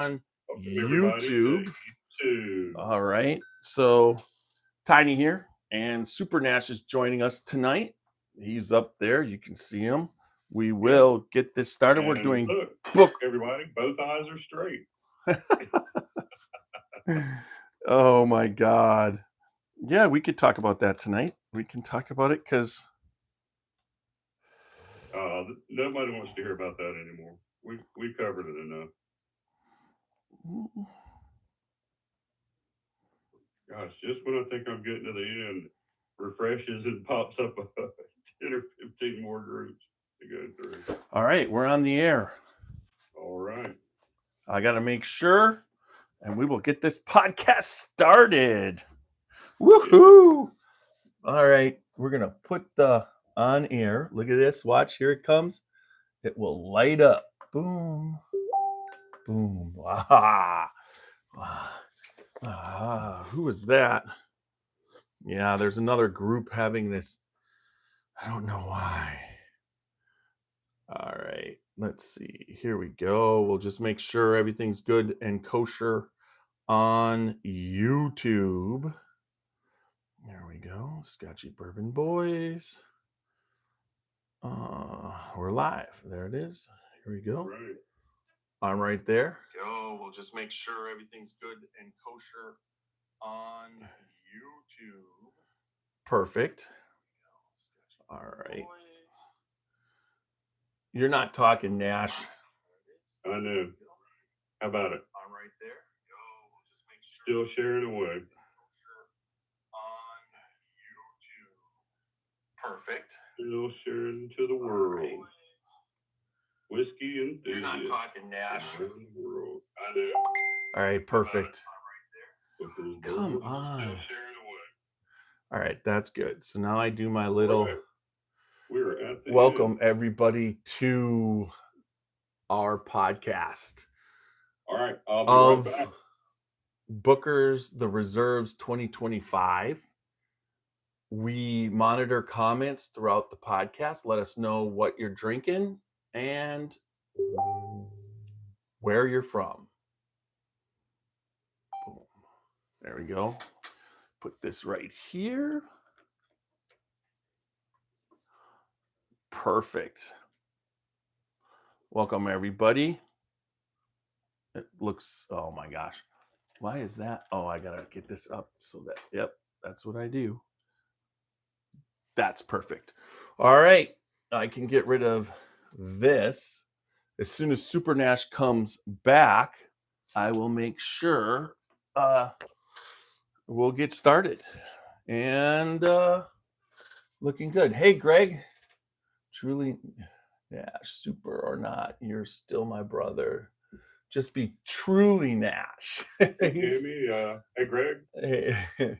on Welcome everybody to YouTube. YouTube. All right. So Tiny here, and Super Nash is joining us tonight. He's up there. You can see him. We will get this started. We're And doing look, book. everybody, both eyes are straight. Oh my God. Yeah, we could talk about that tonight. We can talk about it because Nobody wants to hear about that anymore. We covered it enough. Gosh, just when I think I'm getting to the end, refreshes and pops up 10 or 15 more groups to go through. All right, we're on the air. All right. I got to make sure, and we will get this podcast started. Woohoo! All right, we're going to put the on air. Look at this. Watch, here it comes. It will light up. Boom. Boom. Ah. Who is that? Yeah, there's another group having this. I don't know why. All right, let's see. Here we go. We'll just make sure everything's good and kosher on YouTube. There we go. Scotchy Bourbon Boys. We're live. There it is. Here we go. Right. I'm right there. Go. We'll just make sure everything's good and kosher on YouTube. Perfect. All right. You're not talking, Nash. I know. How about it? I'm right there. Go. We'll just make sure. Still sharing away. On YouTube. Perfect. Still sharing to the world. Right. Whiskey and You're not talking, Nash. World. I know. All right, perfect. Because Come on. Still sharing away. All right, that's good. So now I do my little. Right. We're at the welcome end. Everybody to our podcast. All right, I'll be right back. Booker's the Reserves 2025. We monitor comments throughout the podcast. Let us know what you're drinking and where you're from. Boom. There we go. Put this right here. Perfect. Welcome, everybody. It looks, oh my gosh. Why is that? Oh, I got to get this up so that, yep, that's what I do. That's perfect. All right. I can get rid of this. As soon as Super Nash comes back, I will make sure we'll get started. And looking good. Hey, Greg. Truly, Nash, super or not, you're still my brother. Just be truly Nash. Hey, Jamie. Hey, Greg. Hey.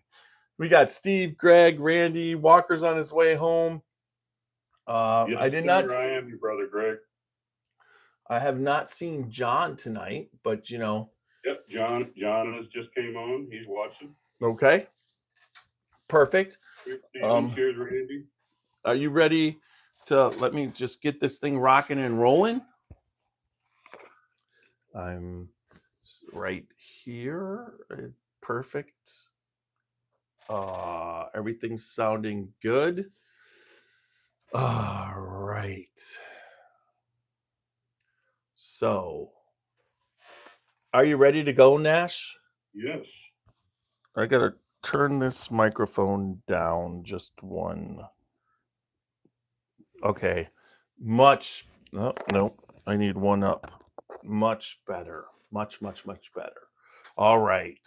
We got Steve, Greg, Randy. Walker's on his way home. Yes, I did not. I am your brother, Greg. I have not seen John tonight, but you know. Yep, John has just came on. He's watching. Okay. Perfect. Cheers, Randy. Are you ready to let me just get this thing rocking and rolling? I'm right here. Perfect. Everything's sounding good. All right. So, are you ready to go, Nash? Yes. I gotta turn this microphone down just one. Okay. Much. No, I need one up. Much better. Much better. All right.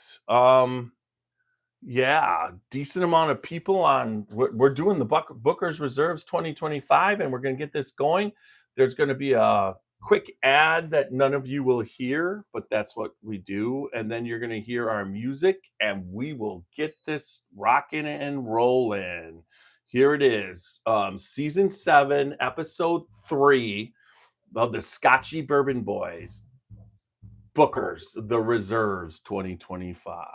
Yeah, decent amount of people on. We're doing the Booker's Reserves 2025, and we're going to get this going. There's going to be a quick ad that none of you will hear, but that's what we do. And then you're going to hear our music, and we will get this rocking and rolling. Here it is, season 7, episode 3 of the Scotchy Bourbon Boys, Booker's the Reserves 2025.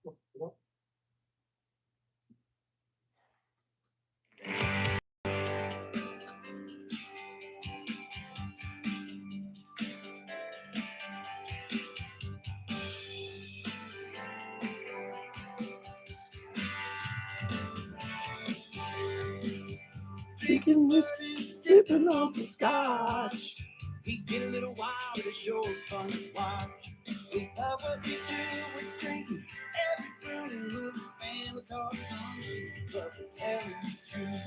Drinking whiskey, sipping on some scotch. We get a little wild, it's sure fun to watch. We love what we do, we're drinking every brew. We're a fan with our songs, but we're telling the truth.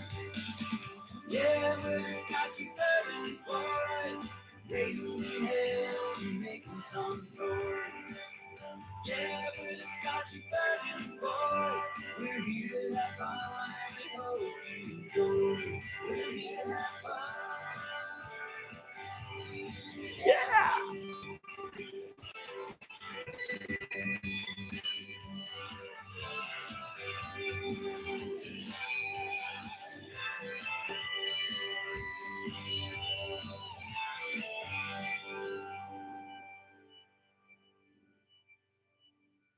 Yeah, we're the Scotchy Bourbon Boys, raisins in hell, we're making some noise. Yeah, we're the Scotchy Bourbon Boys, we're here to have fun, and we hope you enjoy. We're here to have fun. Yeah.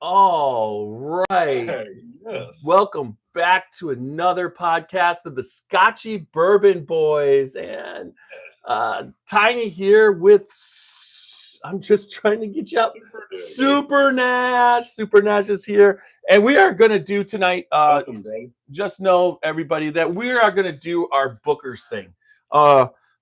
All right. Hey, yes. Welcome back to another podcast of the Scotchy Bourbon Boys. And Tiny here with, I'm just trying to get you up. Super Nash. Super Nash is here. And we are going to do tonight, Welcome, buddy. just know, everybody, that we are going to do our Bookers thing.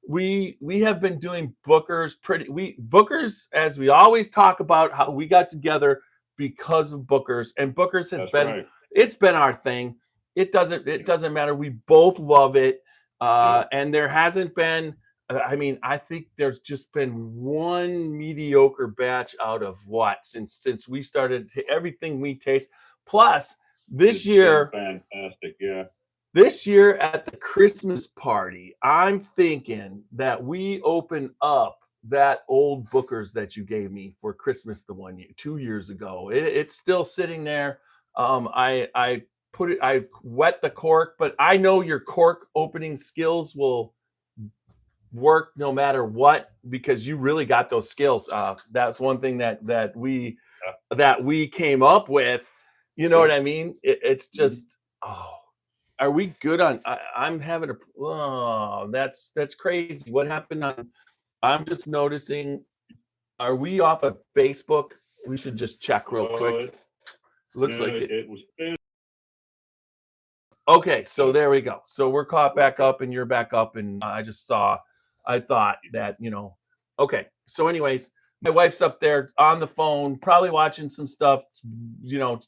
We have been doing Bookers Bookers, as we always talk about how we got together because of Bookers, and Bookers has That's been right. it's been our thing. It doesn't matter. We both love it. And there hasn't been, I mean, I think there's just been one mediocre batch out of what since we started everything we taste. Plus this It's year, been fantastic. Yeah. this year at the Christmas party, I'm thinking that we open up that old Bookers that you gave me for Christmas 2 years ago. It's still sitting there. I wet the cork, but I know your cork opening skills will work no matter what, because you really got those skills. That's one thing that we came up with. You know what I mean? It's just, are we good on? I'm having that's crazy. What happened on? I'm just noticing. Are we off of Facebook? We should just check real quick. Looks like it was. Okay, so there we go. So we're caught back up and you're back up, and I thought that, okay. So anyways, my wife's up there on the phone, probably watching some stuff,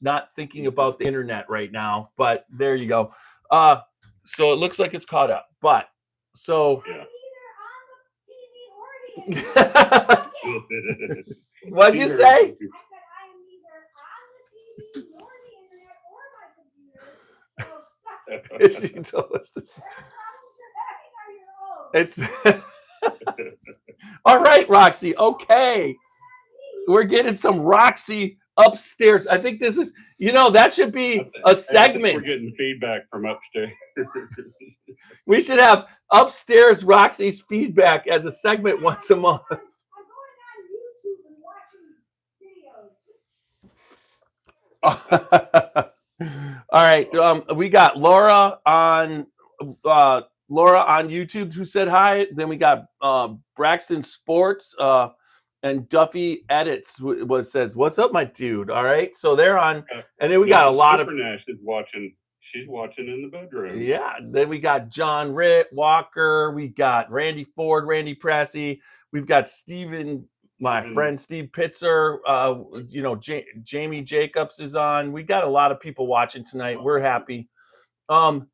not thinking about the internet right now, but there you go. So it looks like it's caught up, but so Yeah. what'd you say? I said I am neither on the TV nor the internet or my computer. So suck it. She told us this. Whatever problems you're having are your own. It's all right, Roxy. Okay. We're getting some Roxy upstairs. I think this is, that should be a segment. We're getting feedback from upstairs. We should have upstairs Roxy's feedback as a segment once a month. I'm going on YouTube and watching videos. All right. We got Laura on YouTube who said hi. Then we got Braxton Sports and Duffy Edits says, "What's up, my dude?" All right. So they're on, and then we got a lot of Nash is watching. She's watching in the bedroom. Yeah. Then we got John Walker. We got Randy Ford, Randy Pressey. We've got Steven, my friend Steve Pitzer. Jamie Jacobs is on. We got a lot of people watching tonight. We're happy. So,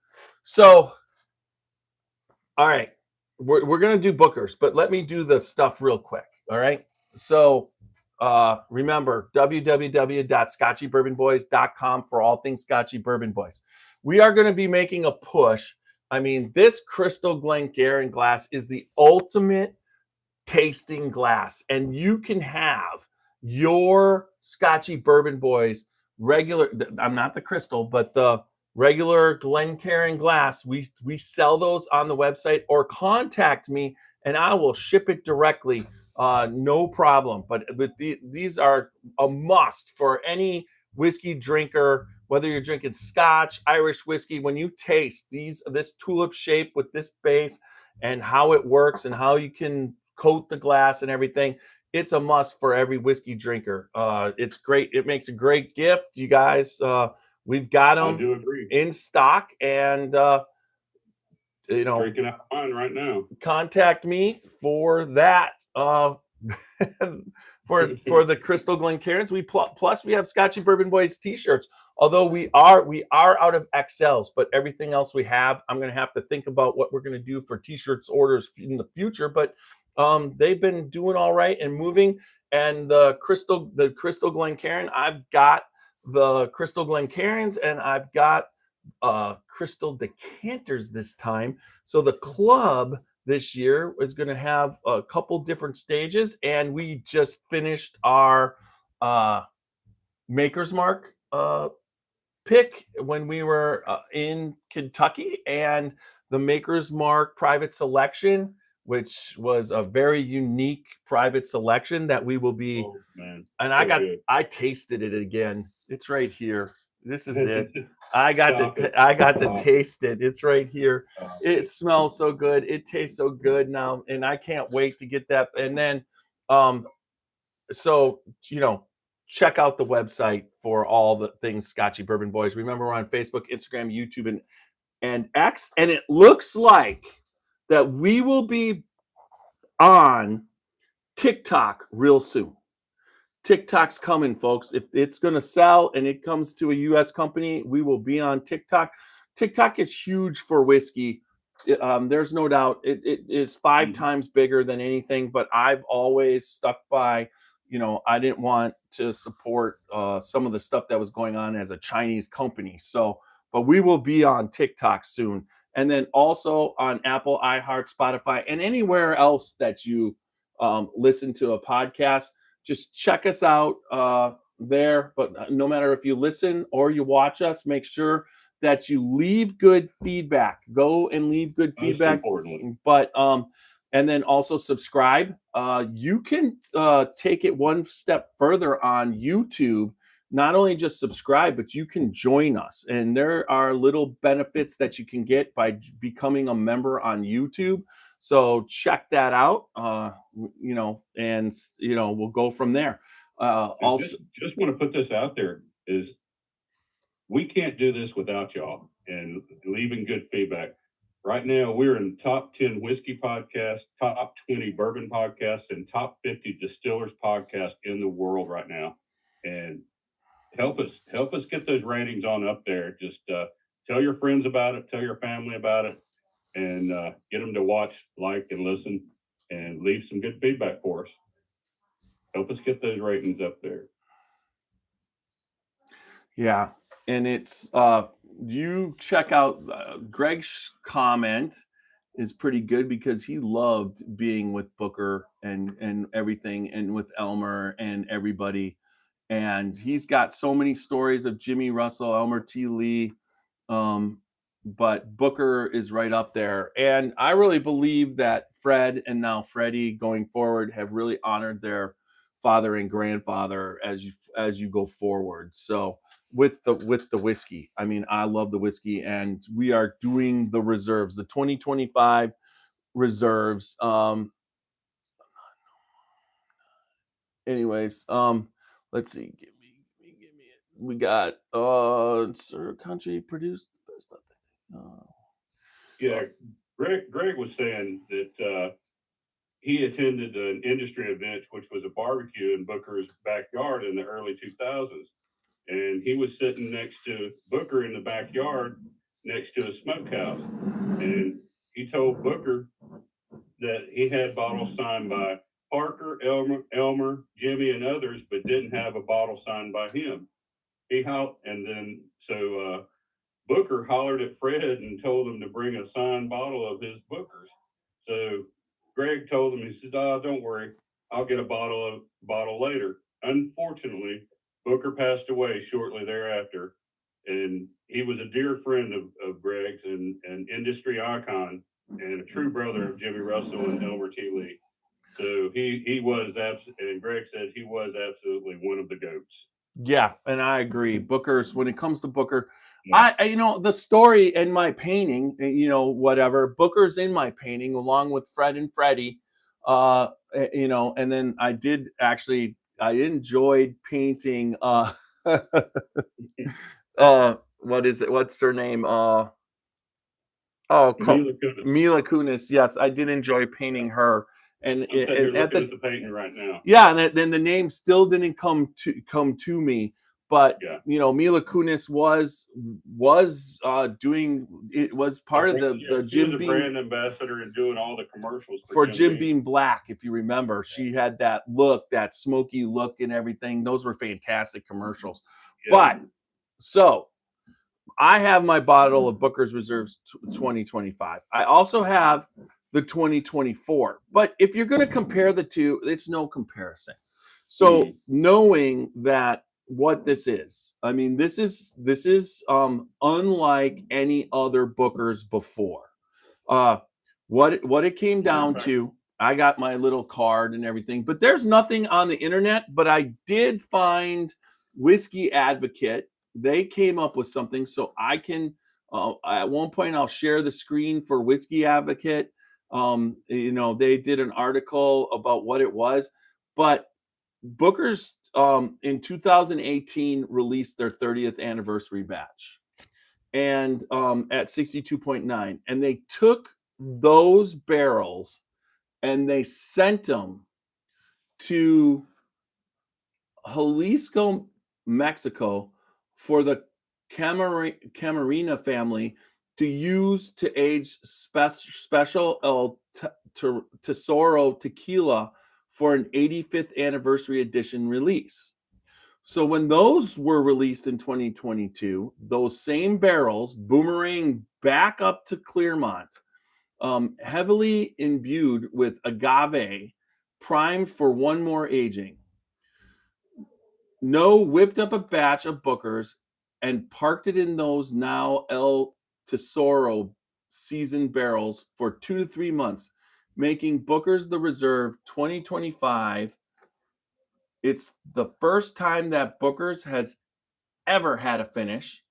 all right, we're gonna do Bookers, but let me do the stuff real quick. All right. So remember, www.scotchybourbonboys.com for all things Scotchy Bourbon Boys. We are going to be making a push. I mean, this Crystal Glencairn glass is the ultimate tasting glass, and you can have your Scotchy Bourbon Boys regular. I'm not the Crystal, but the regular Glencairn glass. We sell those on the website, or contact me and I will ship it directly. No problem. But these are a must for any whiskey drinker, whether you're drinking Scotch, Irish whiskey, when you taste this tulip shape with this base and how it works and how you can coat the glass and everything, it's a must for every whiskey drinker. It's great. It makes a great gift, you guys. We've got I them do agree. in stock, and Drinking out mine right now. contact me for that. For the Crystal Glencairns, plus we have Scotchy Bourbon Boys t-shirts. Although we are out of XLs, but everything else we have, I'm going to have to think about what we're going to do for t-shirts orders in the future. But they've been doing all right and moving. And the Crystal Glencairn, I've got the Crystal Glencairns, and I've got crystal decanters this time. So the club this year is going to have a couple different stages, and we just finished our Maker's Mark pick when we were in Kentucky, and the Maker's Mark private selection, which was a very unique private selection that we will be. Oh, man. And So I tasted it again. It's right here. This is it. good. I got to taste it. It's right here. Oh, It smells so good. It tastes so good now, and I can't wait to get that. And then, so check out the website for all the things Scotchy Bourbon Boys. Remember, we're on Facebook, Instagram, YouTube, and X. And it looks like that we will be on TikTok real soon. TikTok's coming, folks. If it's going to sell and it comes to a U.S. company, we will be on TikTok. TikTok is huge for whiskey. There's no doubt. It is 5 times bigger than anything, but I've always stuck by, I didn't want to support some of the stuff that was going on as a Chinese company. So, but we will be on TikTok soon. And then also on Apple, iHeart, Spotify, and anywhere else that you listen to a podcast. Just check us out there. But no matter if you listen or you watch us, make sure that you leave good feedback. Go and leave good feedback. Importantly. But and then also subscribe. You can take it one step further on YouTube. Not only just subscribe, but you can join us. And there are little benefits that you can get by becoming a member on YouTube. So check that out, and we'll go from there. Also, just want to put this out there is we can't do this without y'all and leaving good feedback. Right now, we're in top 10 whiskey podcasts, top 20 bourbon podcasts, and top 50 distillers podcasts in the world right now. And help us get those ratings on up there. Just tell your friends about it, tell your family about it, and get them to watch, like, and listen, and leave some good feedback for us. Help us get those ratings up there. Yeah, and it's you check out Greg's comment is pretty good because he loved being with Booker and everything, and with Elmer and everybody, and he's got so many stories of Jimmy Russell, Elmer T. Lee. But Booker is right up there. And I really believe that Fred and now Freddie going forward have really honored their father and grandfather as you go forward. So with the whiskey, I mean, I love the whiskey, and we are doing the reserves, the 2025 reserves. Anyways, let's see. Give me it. We got Sir Country produced stuff. Yeah, Greg was saying that he attended an industry event, which was a barbecue in Booker's backyard in the early 2000s. And he was sitting next to Booker in the backyard next to a smokehouse. And he told Booker that he had bottles signed by Parker, Elmer, Jimmy, and others, but didn't have a bottle signed by him. Booker hollered at Fred and told him to bring a signed bottle of his Booker's. So Greg told him, he said, "Oh, don't worry, I'll get a bottle later." Unfortunately, Booker passed away shortly thereafter, and he was a dear friend of Greg's and an industry icon and a true brother of Jimmy Russell and Elmer T. Lee. So he was and Greg said he was absolutely one of the GOATs. Yeah, and I agree. Booker's, when it comes to Booker, Yeah. the story in my painting, whatever, Booker's in my painting along with Fred and Freddie. And then I enjoyed painting what is it? What's her name? Mila Kunis. Mila Kunis. Yes, I did enjoy painting her. And, I'm sitting here at looking at the painting right now. yeah, and then the name still didn't come to me, but Yeah. Mila Kunis was doing, it was part of the She was Jim a Beam brand ambassador and doing all the commercials for Jim Beam Black. If you remember, she had that look, that smoky look, and everything. Those were fantastic commercials. Yeah. But so I have my bottle of Booker's Reserves 2025. I also have the 2024. But if you're going to compare the two, it's no comparison. So knowing that what this is, I mean, this is unlike any other Booker's before. What it came down to, I got my little card and everything, but there's nothing on the internet. But I did find Whiskey Advocate. They came up with something, so I can at one point I'll share the screen for Whiskey Advocate. They did an article about what it was, but Booker's in 2018 released their 30th anniversary batch, and at 62.9, and they took those barrels and they sent them to Jalisco, Mexico, for the Camarena family to use to age special El Tesoro tequila for an 85th anniversary edition release. So when those were released in 2022, those same barrels boomerang back up to Clearmont, heavily imbued with agave, primed for one more aging. No whipped up a batch of Booker's and parked it in those now El Tesoro seasoned barrels for 2 to 3 months, making Booker's the Reserve 2025. It's the first time that Booker's has ever had a finish,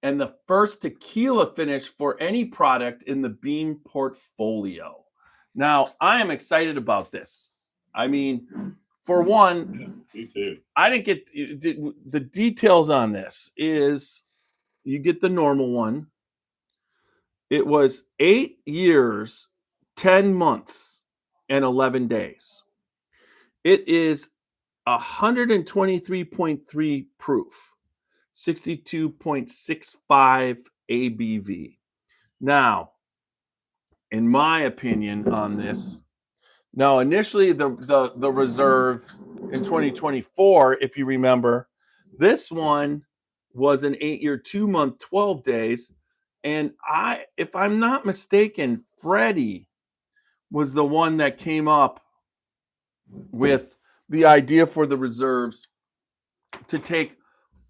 and the first tequila finish for any product in the Beam portfolio. Now, I am excited about this. I mean, for one, me too. I didn't get the details on this. Is you get the normal one. It was 8 years, 10 months, and 11 days. It is 123.3 proof, 62.65 ABV. Now, in my opinion on this, now initially the reserve in 2024, if you remember, this one was an 8-year, 2-month, 12 days. And if I'm not mistaken, Freddie was the one that came up with the idea for the reserves to take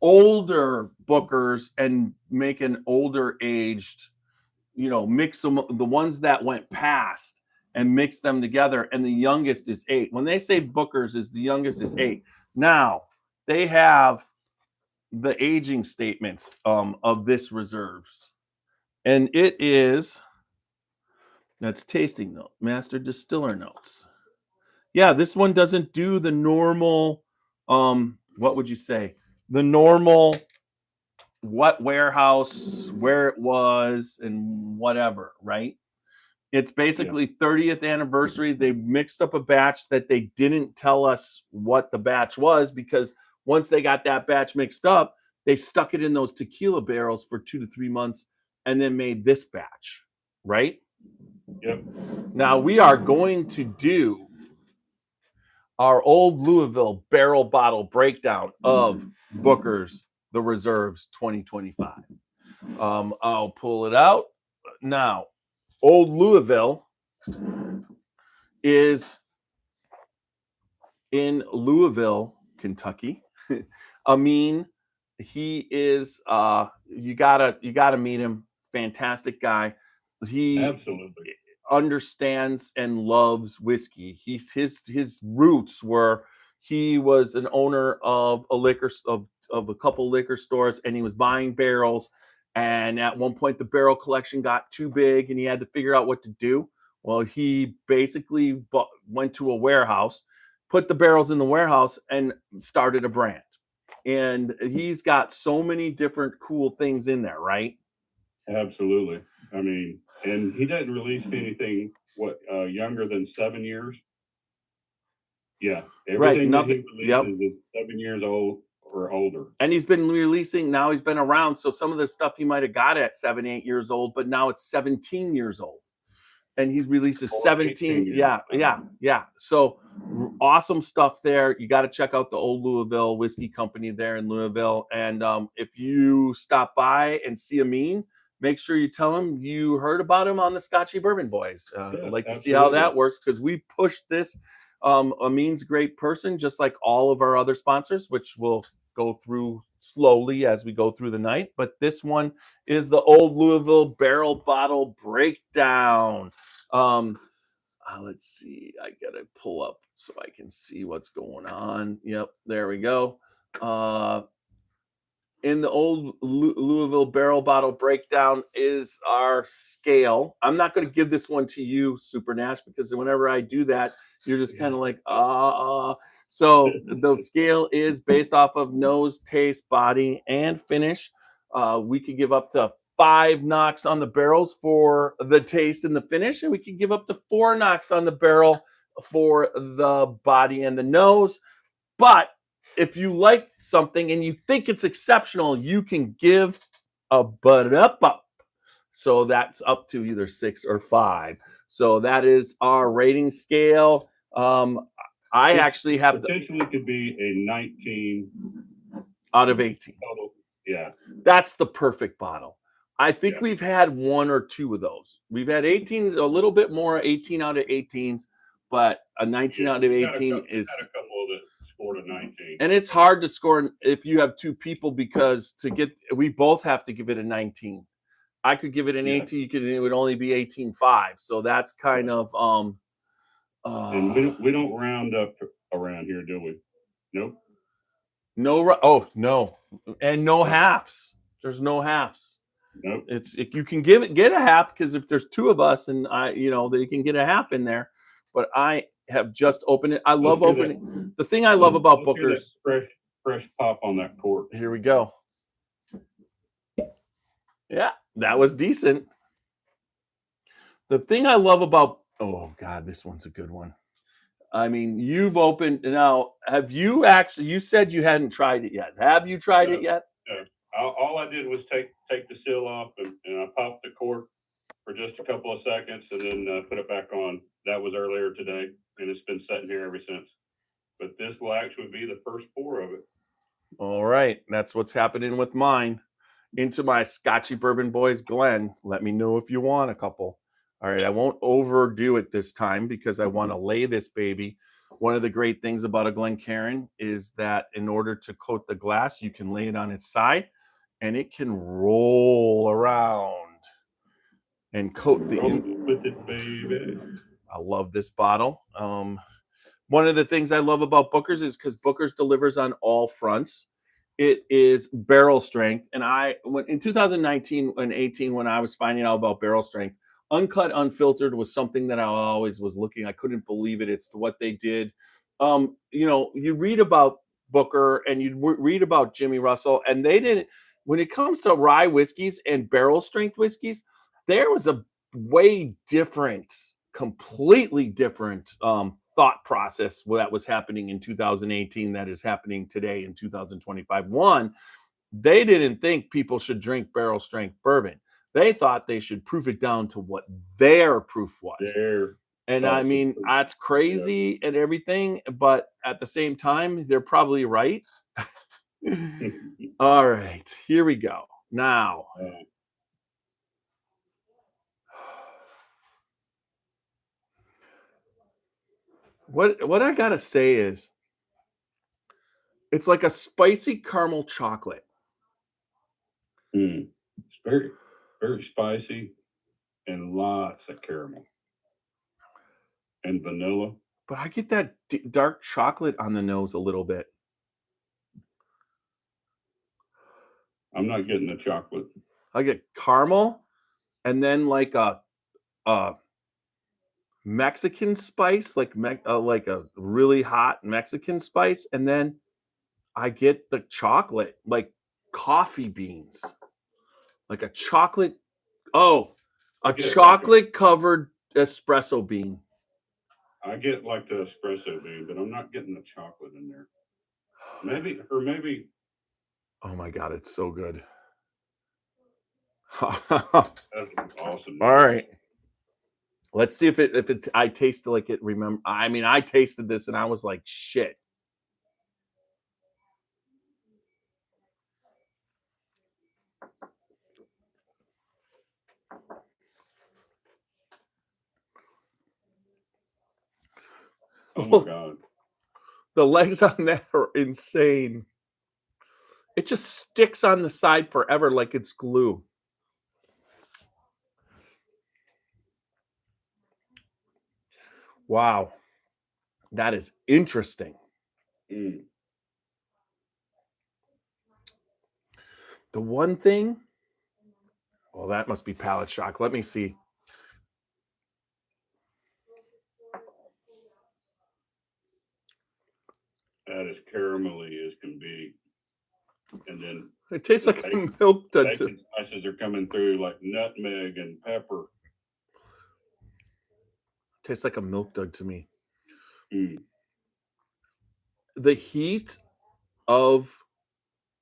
older Bookers and make an older aged, mix them, the ones that went past, and mix them together. And the youngest is 8. When they say Bookers is the youngest is 8. Now they have the aging statements of this reserves, and it is, that's tasting note, master distiller notes. Yeah, this one doesn't do the normal, what would you say? The normal what warehouse, where it was, and whatever, right? It's basically 30th anniversary. They mixed up a batch that they didn't tell us what the batch was, because once they got that batch mixed up, they stuck it in those tequila barrels for 2 to 3 months and then made this batch, right? Yep. Now we are going to do our old Louisville barrel bottle breakdown of Booker's The Reserves 2025. I'll pull it out now. Old Louisville is in Louisville, Kentucky. Amin, he is you gotta meet him. Fantastic guy. He Absolutely understands and loves whiskey. His roots were, he was an owner of of a couple liquor stores, and he was buying barrels. And at one point, the barrel collection got too big, and he had to figure out what to do. Well, he basically went to a warehouse, put the barrels in the warehouse, and started a brand. And he's got so many different cool things in there, right? Absolutely. I mean, and he doesn't release anything younger than 7 years. Yeah, Right. everything that he Nothing. Yep. releases is 7 years old or older. And he's been releasing, now he's been around. So some of the stuff he might have got at 7, 8 years old, but now it's 17 years old. And he's released a 17. Yeah. So awesome stuff there. You got to check out the Old Louisville Whiskey Company there in Louisville. And if you stop by and see Amin, make sure you tell him you heard about him on the Scotchy Bourbon Boys. I'd like to see how that works, because we pushed this. Amin's a great person, just like all of our other sponsors, which we'll go through slowly as we go through the night. But this one is the Old Louisville Barrel Bottle Breakdown. Let's see. I gotta pull up so I can see what's going on. Yep, there we go. In the Old Louisville Barrel Bottle Breakdown is our scale. I'm not going to give this one to you, Super Nash, because whenever I do that, you're just kind of like, So the scale is based off of nose, taste, body, and finish. We could give up to 5 knocks on the barrels for the taste and the finish, and we could give up to 4 knocks on the barrel for the body and the nose. But if you like something and you think it's exceptional, you can give a butt up. So that's up to either 6 or 5. So that is our rating scale. I actually have potentially could be a 19 out of 18. total. Yeah, that's the perfect bottle. I think we've had 1 or 2 of those. We've had 18s, a little bit more 18 out of 18s, but a 19 out of 18 is. Had a couple that scored a 19. And it's hard to score if you have 2 people, because we both have to give it a 19. I could give it an 18. It would only be 18.5. So that's kind of and we don't round up around here, do we? Nope. No, and no halves. There's no halves. Nope. You can get a half, because if there's 2 of us, and they can get a half in there. But I have just opened it. I love opening. The thing I love about Booker's, fresh pop on that cork. Here we go. Yeah, that was decent. The thing I love about, oh God, this one's a good one. I mean, you've opened now. Have you actually? You said you hadn't tried it yet. Have you tried it yet? No. All I did was take the seal off, and I popped the cork for just a couple of seconds, and then put it back on. That was earlier today, and it's been sitting here ever since. But this will actually be the first pour of it. All right, that's what's happening with mine. Into my Scotchy Bourbon Boys Glen. Let me know if you want a couple. All right, I won't overdo it this time, because I want to lay this baby. One of the great things about a Glencairn is that in order to coat the glass, you can lay it on its side, and it can roll around and coat the. With it, baby. I love this bottle. One of the things I love about Booker's is because Booker's delivers on all fronts. It is barrel strength, and in 2019 and 18, when I was finding out about barrel strength, uncut, unfiltered was something that I always was looking. I couldn't believe it. It's what they did. You read about Booker and you read about Jimmy Russell, and they didn't. When it comes to rye whiskeys and barrel strength whiskeys, there was a way different, completely different thought process that was happening in 2018 that is happening today in 2025. One, they didn't think people should drink barrel strength bourbon. They thought they should proof it down to what their proof was. And I mean, that's crazy and everything, but at the same time, they're probably right. All right, here we go. Now, what I gotta say is, it's like a spicy caramel chocolate. It's very, very spicy, and lots of caramel and vanilla. But I get that dark chocolate on the nose a little bit. I'm not getting the chocolate. I get caramel, and then like a Mexican spice, like a really hot Mexican spice, and then I get the chocolate, like coffee beans, like a chocolate. Oh, I a get chocolate covered espresso bean. I get like the espresso bean, but I'm not getting the chocolate in there. Maybe. Oh my god, it's so good. That's awesome. All right. Let's see if it I tasted like it remember. I mean, I tasted this and I was like, shit. Oh my god. The legs on that are insane. It just sticks on the side forever like it's glue. Wow. That is interesting. Mm. The one thing, well, that must be palate shock. Let me see. That is caramelly as can be. And then It tastes the like a bacon- milk dud. bacon spices are coming through like nutmeg and pepper. Tastes like a milk dud to me. Mm. The heat of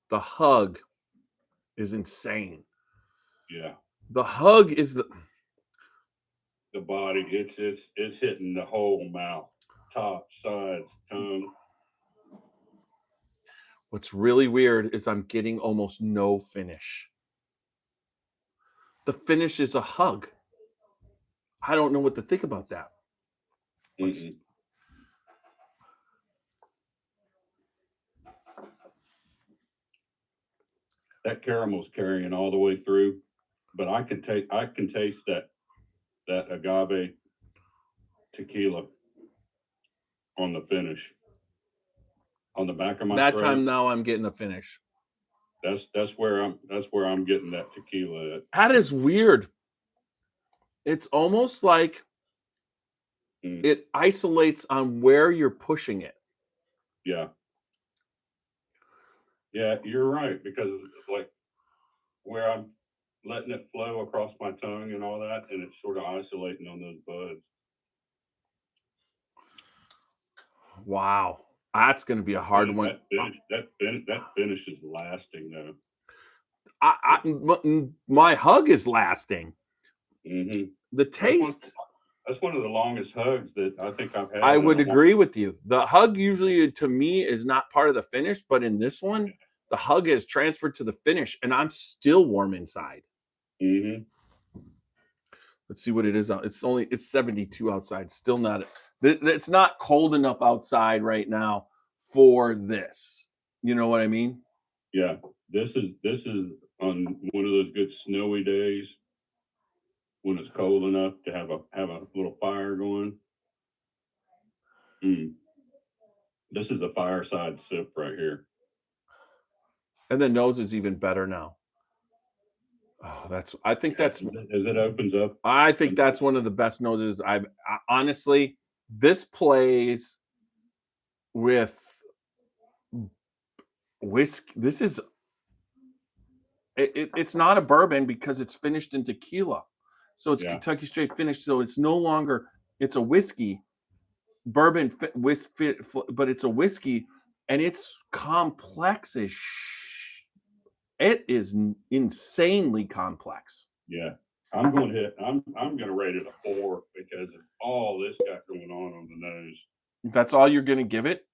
the hug is insane. Yeah. The hug is The body, it's hitting the whole mouth, top, sides, tongue. what's really weird is I'm getting almost no finish. The finish is a hug. I don't know what to think about that. Mm-mm. That caramel's carrying all the way through, but I can taste that agave tequila on the finish, on the back of my That throat. time now I'm getting a finish. That's where I'm getting that tequila at. That is weird. It's almost like Mm. it isolates on where you're pushing it. Yeah. Yeah, you're right, because like where I'm letting it flow across my tongue and all that, and it's sort of isolating on those buds. Wow. That's going to be a hard And one. that finish is lasting though. My hug is lasting. Mm-hmm. The taste, That's one of the longest hugs that I think I've had. I in would a while. agree with you. The hug usually to me is not part of the finish, but in this one, the hug is transferred to the finish and I'm still warm inside. Mm-hmm. Let's see what it is out. It's 72 outside. Still not. It's not cold enough outside right now for this. You know what I mean? Yeah, this is on one of those good snowy days when it's cold enough to have a little fire going. Mm. This is a fireside sip right here. And the nose is even better now. Oh, I think that's as it opens up. I think that's one of the best noses honestly, this plays with whiskey. This is it's not a bourbon because it's finished in tequila. So it's Kentucky straight finished. So it's no longer, it's a whiskey, bourbon, but it's a whiskey and it's complex as it is insanely complex. Yeah. I'm gonna rate it a 4 because of all this got going on the nose. That's all you're gonna give it?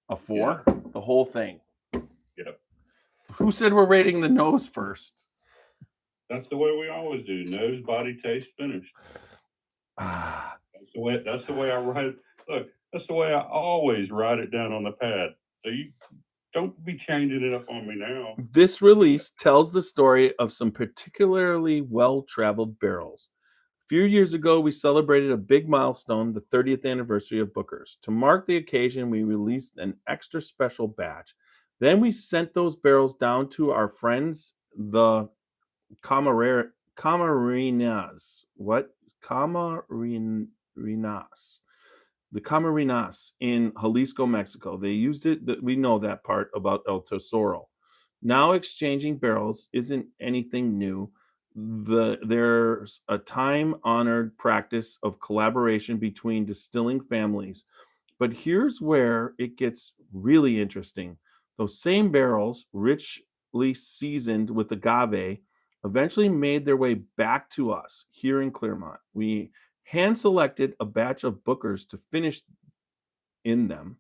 A 4? Yeah. The whole thing. Yep. Who said we're rating the nose first? That's the way we always do. Nose, body, taste, finish. That's the way I write it. Look, that's the way I always write it down on the pad. So you don't be changing it up on me now. This release tells the story of some particularly well-traveled barrels. A few years ago, we celebrated a big milestone, the 30th anniversary of Booker's. To mark the occasion, we released an extra special batch. Then we sent those barrels down to our friends the Camarinas. What? Camarinas. The Camarinas in Jalisco, Mexico. They used it. We know that part about El Tesoro. Now exchanging barrels isn't anything new. There's a time-honored practice of collaboration between distilling families. But here's where it gets really interesting. Those same barrels, richly seasoned with agave, eventually made their way back to us here in Claremont. We hand selected a batch of Bookers to finish in them,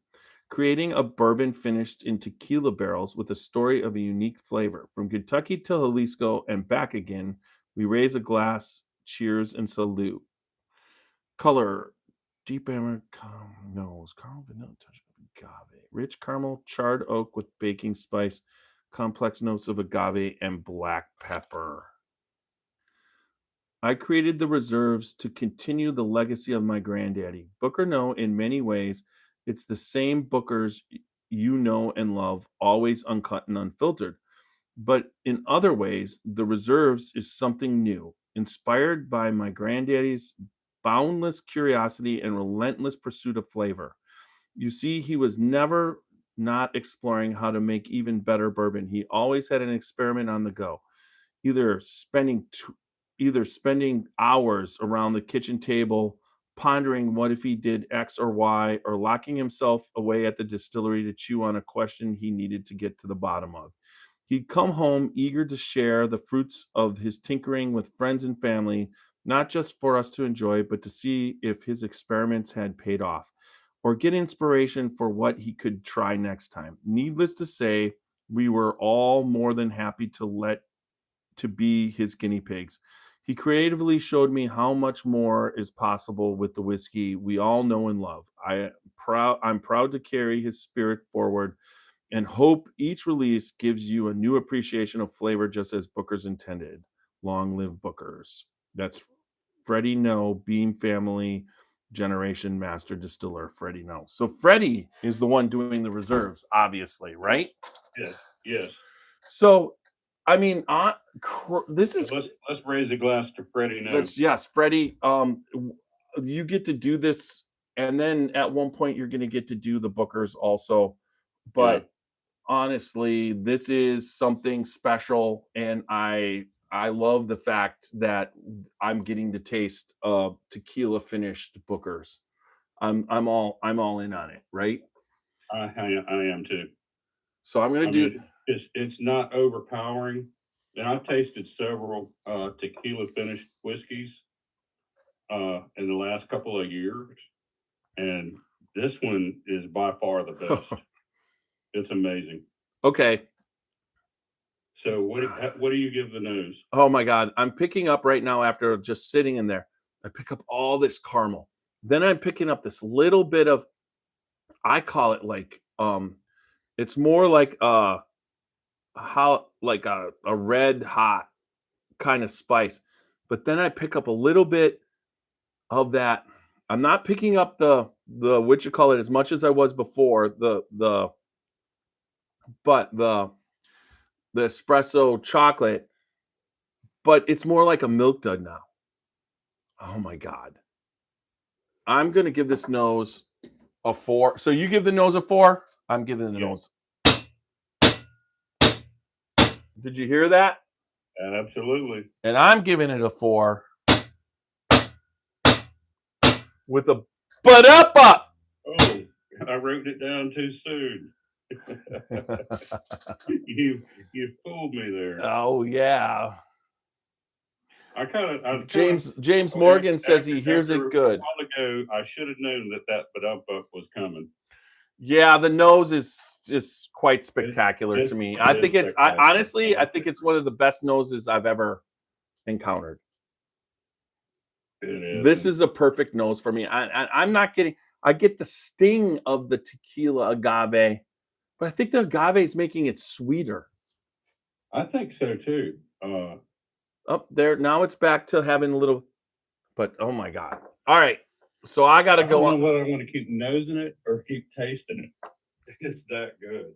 creating a bourbon finished in tequila barrels with a story of a unique flavor. From Kentucky to Jalisco and back again, we raise a glass, cheers, and salute. Color, deep amber nose, caramel vanilla touch of agave, rich caramel, charred oak with baking spice, complex notes of agave and black pepper. I created the reserves to continue the legacy of my granddaddy. Booker No, in many ways, it's the same Bookers you know and love, always uncut and unfiltered. But in other ways, the reserves is something new, inspired by my granddaddy's boundless curiosity and relentless pursuit of flavor. You see, he was never not exploring how to make even better bourbon. He always had an experiment on the go, either spending hours around the kitchen table pondering what if he did X or Y, or locking himself away at the distillery to chew on a question he needed to get to the bottom of. He'd come home eager to share the fruits of his tinkering with friends and family, not just for us to enjoy, but to see if his experiments had paid off, or get inspiration for what he could try next time. Needless to say, we were all more than happy to be his guinea pigs. He creatively showed me how much more is possible with the whiskey we all know and love. I'm proud to carry his spirit forward and hope each release gives you a new appreciation of flavor just as Booker's intended. Long live Bookers. That's Freddie No, Beam Family Generation Master Distiller, Freddie No. So Freddie is the one doing the reserves, obviously, right? Yes. Yes. So, I mean, this is So let's raise a glass to Freddie now. yes, Freddie. You get to do this, and then at one point you're going to get to do the Bookers also. But honestly, this is something special, and I love the fact that I'm getting to taste tequila finished Bookers. I'm all in on it, right? I am too. So I'm going to do. It's not overpowering. And I've tasted several tequila finished whiskeys in the last couple of years, and this one is by far the best. It's amazing. Okay. So what do you give the nose? Oh my God. I'm picking up right now after just sitting in there. I pick up all this caramel. Then I'm picking up this little bit of, I call it like, it's more like a red hot kind of spice. But then I pick up a little bit of that. I'm not picking up the what you call it as much as I was before, but the espresso chocolate, but it's more like a milk dud now. Oh my God. I'm going to give this nose a 4. So you give the nose a 4? I'm giving the nose. Did you hear that? Absolutely. And I'm giving it a 4 with a ba-da-ba. Oh, I wrote it down too soon. you fooled me there. Oh yeah. James Morgan says he hears it good. A while ago, I should have known that ba-dum-bum was coming. Yeah, the nose is quite spectacular to me. I think it's honestly, I think it's one of the best noses I've ever encountered. It is. This is a perfect nose for me. I'm not getting. I get the sting of the tequila agave, but I think the agave is making it sweeter. I think so too. Up there now, it's back to having a little. But oh my God! All right, so I got to go on. Whether I want to keep nosing it or keep tasting it. It's that good.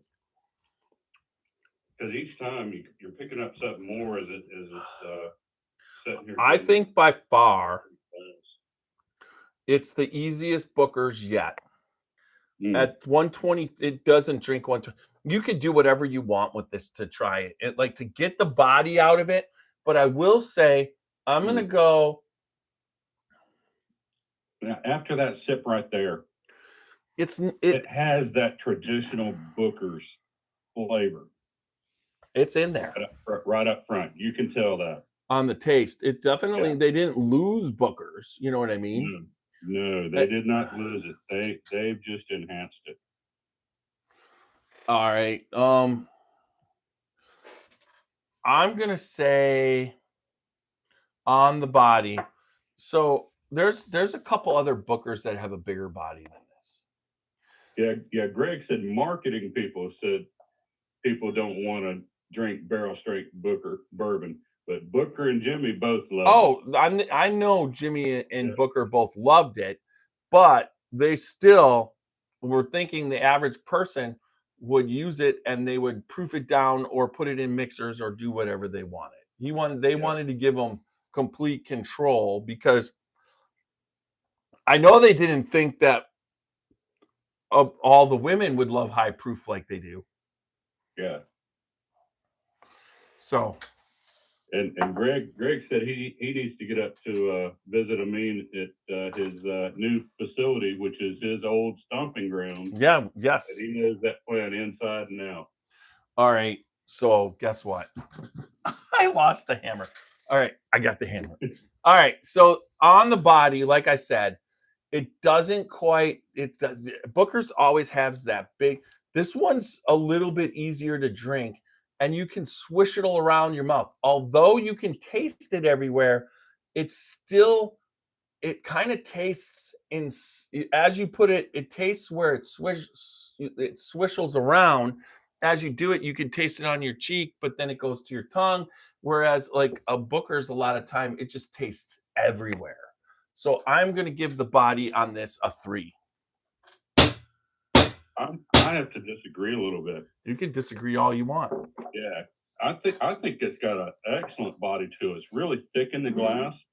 because each time you're picking up something more as it's sitting here. I getting think by far fast. it's the easiest Booker's yet. Mm. At 120, it doesn't drink 120. You could do whatever you want with this to try it. Like to get the body out of it. But I will say, I'm gonna go. Now, after that sip right there, It it has that traditional Booker's flavor it's in there right up front. You can tell that. on the taste. It definitely Yeah. they didn't lose Booker's. You know what I mean? No, they did not lose it. They've just enhanced it. All right. I'm gonna say on the body. So there's a couple other Bookers that have a bigger body than this. Yeah. Greg said marketing people said people don't want to drink barrel straight Booker bourbon, but Booker and Jimmy both love it. I know Jimmy and Yeah. Booker both loved it, but they still were thinking the average person would use it and they would proof it down or put it in mixers or do whatever they wanted. They wanted to give them complete control because I know they didn't think that all the women would love high proof like they do. Yeah. So And Greg said he needs to get up to visit Amin at his new facility, which is his old stomping ground. yeah, yes. And he knows that plant inside and out. All right. So guess what? I lost the hammer. All right, I got the hammer. All right. So on the body, like I said, it doesn't quite. It does. Booker's always has that big. This one's a little bit easier to drink, and you can swish it all around your mouth. Although you can taste it everywhere, it's still. It kind of tastes in as you put it. It tastes where it swishels around. As you do it, you can taste it on your cheek, but then it goes to your tongue. Whereas, like a Booker's, a lot of time it just tastes everywhere. So I'm going to give the body on this a 3. I have to disagree a little bit. You can disagree all you want. Yeah, I think it's got an excellent body to it. It's really thick in the glass.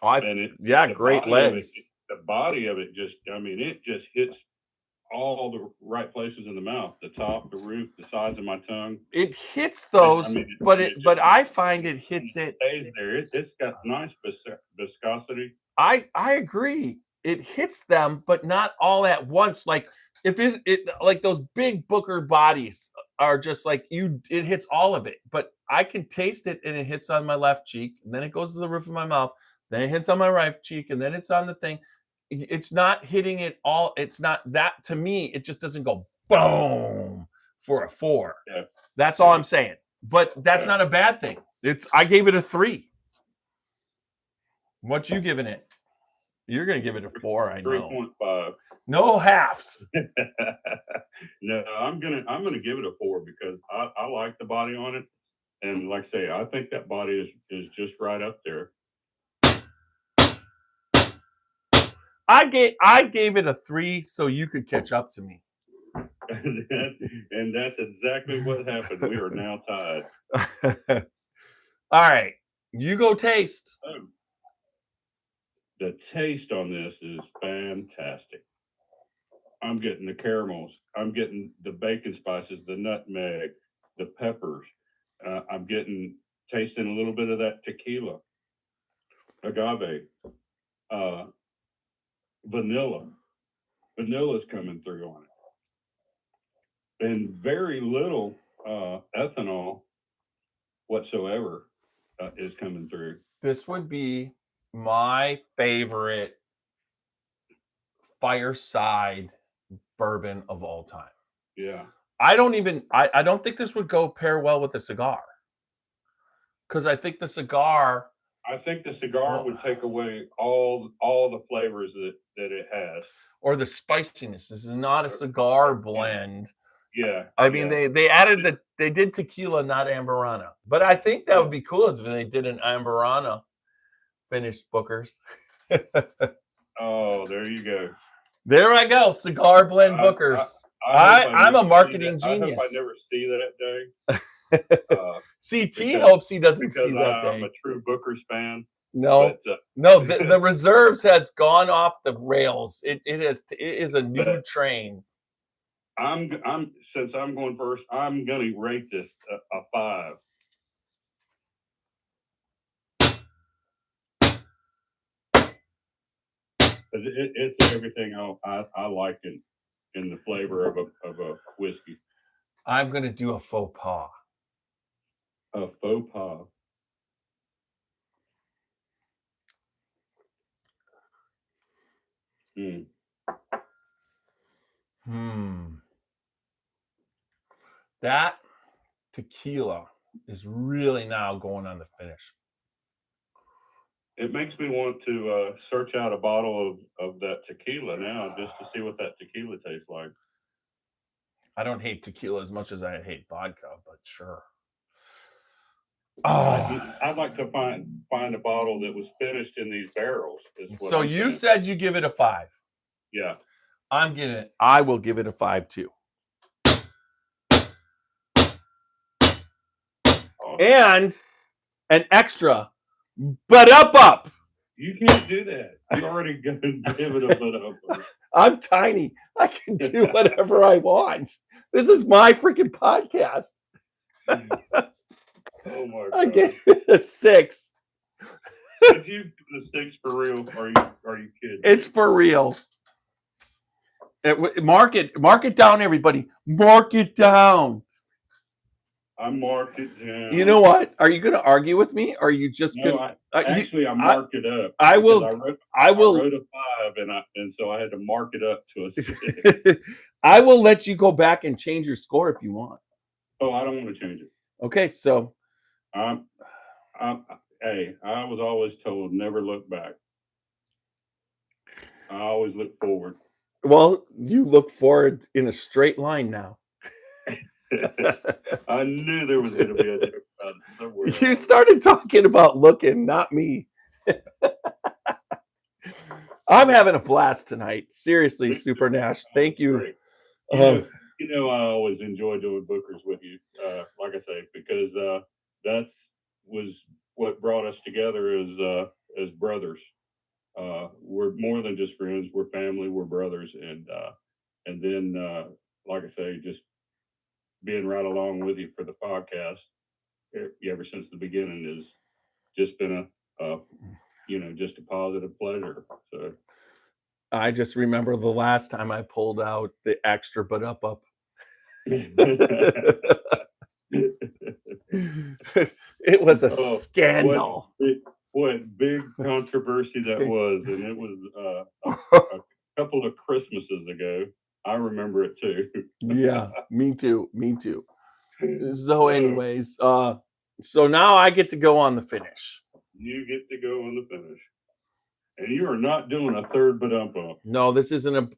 And great legs. The body of it just, I mean, it just hits all the right places in the mouth, the top, the roof, the sides of my tongue. It hits those, I mean, but I find it hits it. Stays there. It's got nice viscosity. I agree. It hits them, but not all at once. Like if it like those big Booker bodies are just like it hits all of it. But I can taste it and it hits on my left cheek, and then it goes to the roof of my mouth, then it hits on my right cheek, and then it's on the thing. It's not hitting it all. It's not that to me. It just doesn't go boom for a 4. Yeah. That's all I'm saying. But that's not a bad thing. I gave it a 3. What you giving it? You're gonna give it a 4. I know. 3.5. No halves. No, I'm gonna give it a 4 because I like the body on it, and like I say, I think that body is just right up there. I gave it a 3 so you could catch up to me. And that's exactly what happened. We are now tied. All right, you go taste. The taste on this is fantastic. I'm getting the caramels. I'm getting the bacon spices, the nutmeg, the peppers. I'm tasting a little bit of that tequila, agave, vanilla. Vanilla's coming through on it. And very little ethanol whatsoever is coming through. This would be my favorite fireside bourbon of all time. Yeah. I don't think this would go pair well with a cigar. Because I think the cigar would take away all the flavors that it has. Or the spiciness. This is not a cigar blend. Yeah. I mean, they added they did tequila, not Amberana. But I think that would be cool if they did an Amberana finished Booker's. Oh, there you go. There I go. Cigar blend Booker's. I'm a marketing genius. I hope I never see that day. CT because- hopes he doesn't see because that I'm day. a true Booker's fan. No, But, no, the reserves has gone off the rails. It is a new But- train. Since I'm going first, I'm gonna rate this a 5. It's everything I like in the flavor of a whiskey. I'm gonna do a faux pas. A faux pas. Mm. That tequila is really now going on the finish. It makes me want to search out a bottle of that tequila now just to see what that tequila tastes like. I don't hate tequila as much as I hate vodka, but sure. Oh, I'd like to find a bottle that was finished in these barrels. so you said you give it a 5. Yeah. I will give it a 5 too. And an extra, but up. You can't do that. You already give it a bit of. I'm tiny. I can do whatever I want. This is my freaking podcast. Oh my I god! gave it a 6. Did you give it a 6 for real? Are you kidding? It's for real. Mark it down, everybody. Mark it down. I marked it down. You know what? Are you going to argue with me? Or are you just No, going? I marked it up. I will. because I I will. wrote a 5, and so I had to mark it up to a 6. I will let you go back and change your score if you want. Oh, I don't want to change it. Okay, so Hey, I was always told never look back. I always look forward. well, you look forward in a straight line now. I knew there was going to be a joke about it somewhere. You started talking about looking, not me. I'm having a blast tonight. Seriously, Super Nash. Thank you. Great. You know, I always enjoy doing bookers with you. Like I say, because was what brought us together as brothers. We're more than just friends. We're family. We're brothers, and then like I say, just being right along with you for the podcast ever since the beginning has just been just a positive pleasure. So I just remember the last time I pulled out the extra but up. It was a scandal. What big controversy that was, and it was a couple of Christmases ago. I remember it too. Yeah, me too. So anyways, so now I get to go on the finish. You get to go on the finish. And you are not doing a third but up. No, this isn't a.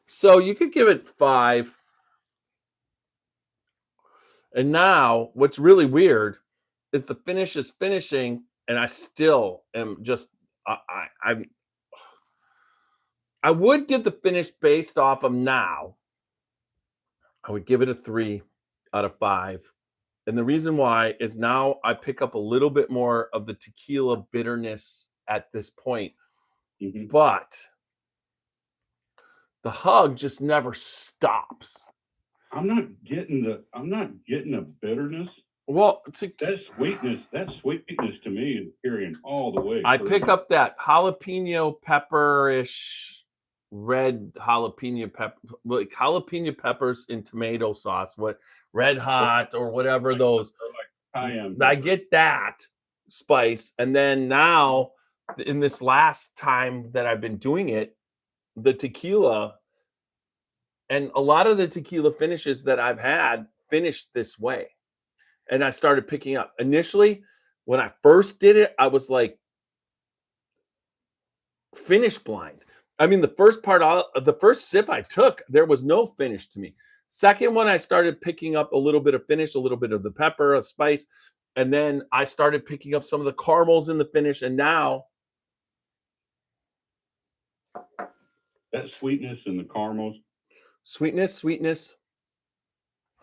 So you could give it 5. And now what's really weird is the finish is finishing, and I still am just I would give the finish based off of now. I would give it a 3 out of 5. And the reason why is now I pick up a little bit more of the tequila bitterness at this point. Mm-hmm. But the hug just never stops. I'm not getting a bitterness. Well, that sweetness to me is carrying all the way. I pick up that jalapeno pepper-ish, red jalapeno pepper, like jalapeno peppers in tomato sauce, what red hot or whatever those. I get that spice, and then now in this last time that I've been doing it, the tequila and a lot of the tequila finishes that I've had finished this way. And I started picking up. Initially, when I first did it, I was like finish blind. I mean, the first sip I took, there was no finish to me. Second one, I started picking up a little bit of finish, a little bit of the pepper, of spice. And then I started picking up some of the caramels in the finish. And now that sweetness and the caramels. Sweetness.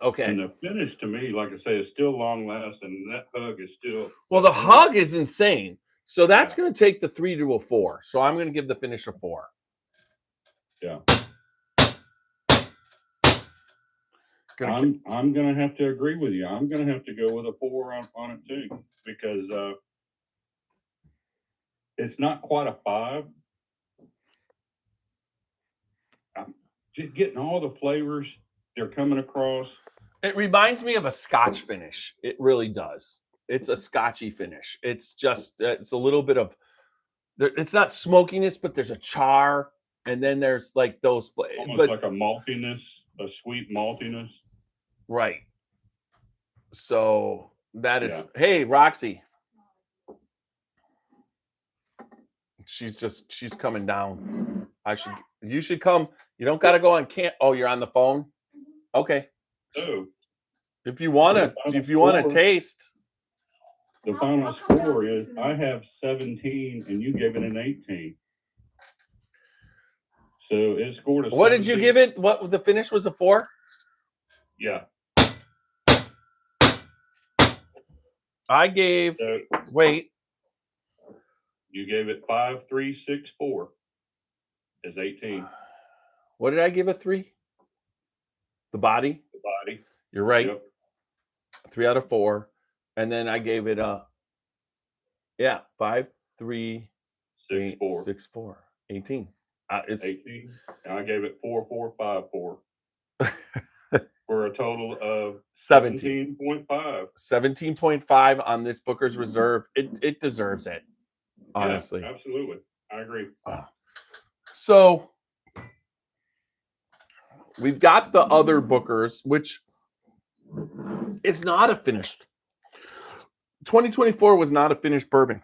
Okay. And the finish to me, like I say, is still long lasting. And that hug is still. Well, the hug is insane. So that's Yeah. going to take the 3 to a 4. So I'm going to give the finish a 4. Yeah. Gonna I'm gonna have to agree with you. I'm gonna have to go with a 4 on it too, because it's not quite a 5. I'm just getting all the flavors they're coming across. It reminds me of a Scotch finish. It really does. It's a Scotchy finish. It's just it's a little bit of it's not smokiness, but there's a char, and then there's like those. Almost But like a maltiness, a sweet maltiness. right. So that is. Yeah. Hey, Roxy. She's coming down. You should come. You don't got to go on can't. Oh, you're on the phone. Okay. So If you want to taste. the final score is I have 17 and you gave it an 18. So it scored a. What did you give it? What the finish was a 4? Yeah. I gave. So Wait. you gave it 5, 3, 6, 4. Is 18. What did I give a 3? The body. The body. You're right. Yep. 3 out of 4, and then I gave it a 5, 3, 6, 4. 6, 4, 18. It's 18. And I gave it 4, 4, 5, 4. For a total of 17. 17.5. 17.5 on this Booker's Reserve. It deserves it, honestly. Yeah, absolutely. I agree. So we've got the other Bookers, which is not a finished. 2024 was not a finished bourbon.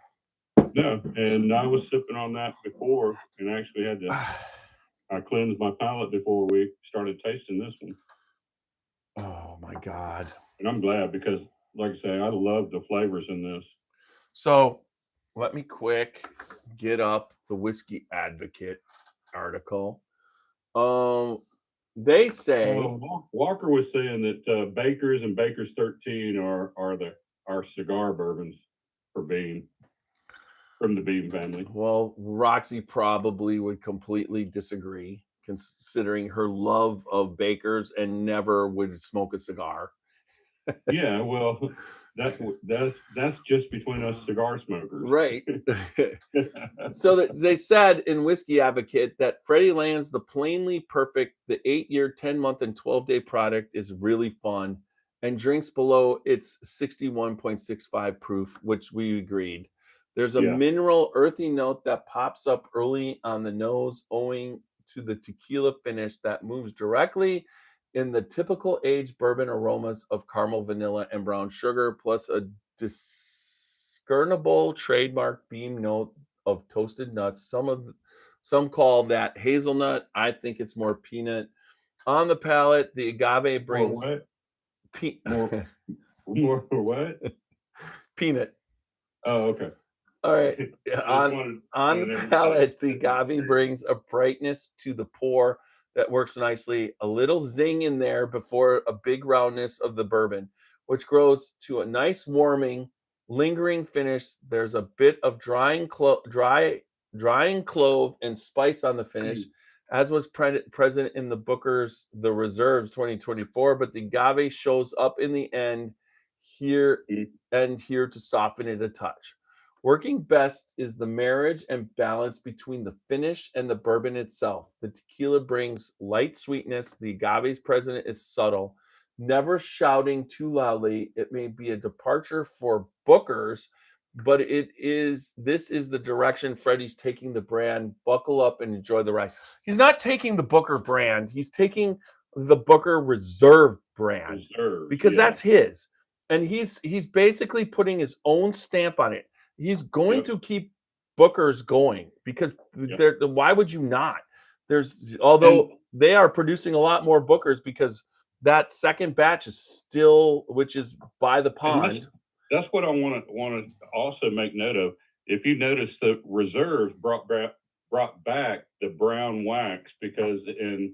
No, and I was sipping on that before and actually had to I cleansed my palate before we started tasting this one. Oh my God. And I'm glad because, like I say, I love the flavors in this. So let me quick get up the Whiskey Advocate article. They say Walker was saying that Baker's and Baker's 13 are our cigar bourbons for Beam, from the Beam family. Well, Roxy probably would completely disagree, considering her love of Baker's and never would smoke a cigar. Yeah, well, that's just between us cigar smokers, right? So they said in Whiskey Advocate that Freddie lands the plainly perfect. The 8-year, 10-month, and 12-day product is really fun and drinks below its 61.65 proof, which we agreed. There's a mineral, earthy note that pops up early on the nose, owing to the tequila finish that moves directly in the typical aged bourbon aromas of caramel, vanilla, and brown sugar, plus a discernible trademark Beam note of toasted nuts. Some call that hazelnut. I think it's more peanut. On the palate, the agave brings more what? Peanut. Oh, okay. All right. On the palate, the agave brings a brightness to the pour that works nicely. A little zing in there before a big roundness of the bourbon, which grows to a nice warming, lingering finish. There's a bit of drying clove and spice on the finish, as was present in the Booker's The Reserves 2024, but the agave shows up in the end here to soften it a touch. Working best is the marriage and balance between the finish and the bourbon itself. The tequila brings light sweetness. The agave's present is subtle, never shouting too loudly. It may be a departure for Booker's, but this is the direction Freddie's taking the brand. Buckle up and enjoy the ride. He's not taking the Booker brand. He's taking the Booker Reserve brand because that's his. And he's basically putting his own stamp on it. He's going to keep Booker's going because why would you not? They are producing a lot more Bookers because that second batch is still, which is by the pond. That's what I want to also make note of. If you notice, the Reserves brought back the brown wax because in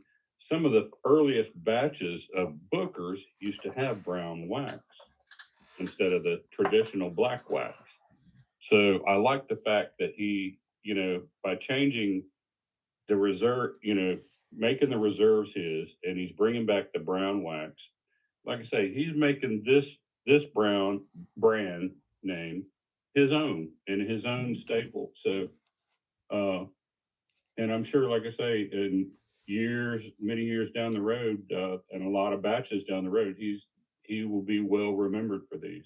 some of the earliest batches of Bookers used to have brown wax instead of the traditional black wax. So I like the fact that he, by changing the reserve, making the reserves his, and he's bringing back the brown wax. Like I say, he's making this brown brand name his own and his own staple. So, and I'm sure, like I say, in many years down the road, and a lot of batches down the road, he will be well remembered for these.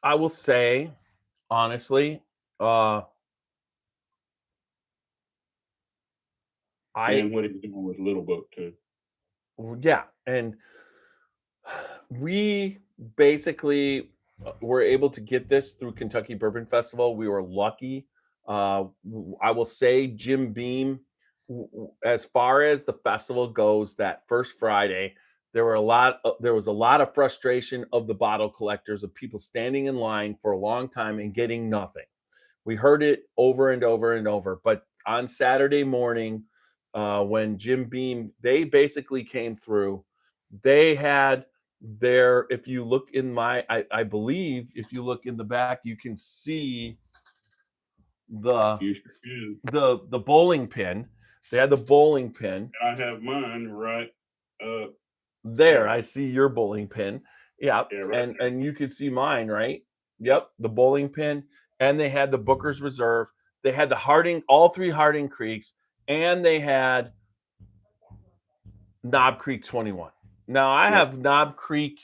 I will say, honestly, And what he's doing with Little Book too. Yeah, and we basically were able to get this through Kentucky Bourbon Festival. We were lucky. I will say, Jim Beam, as far as the festival goes, that first Friday, there was a lot of frustration of the bottle collectors, of people standing in line for a long time and getting nothing. We heard it over and over and over. But on Saturday morning, when Jim Beam, they basically came through. They had their, if you look in I believe if you look in the back, you can see the bowling pin. They had the bowling pin. I have mine right there. I see your bowling pin. Yeah, right and you can see mine, right? Yep, the bowling pin. And they had the Booker's Reserve. They had the Harding, all three Harding Creeks, and they had Knob Creek 21. Now I have Knob Creek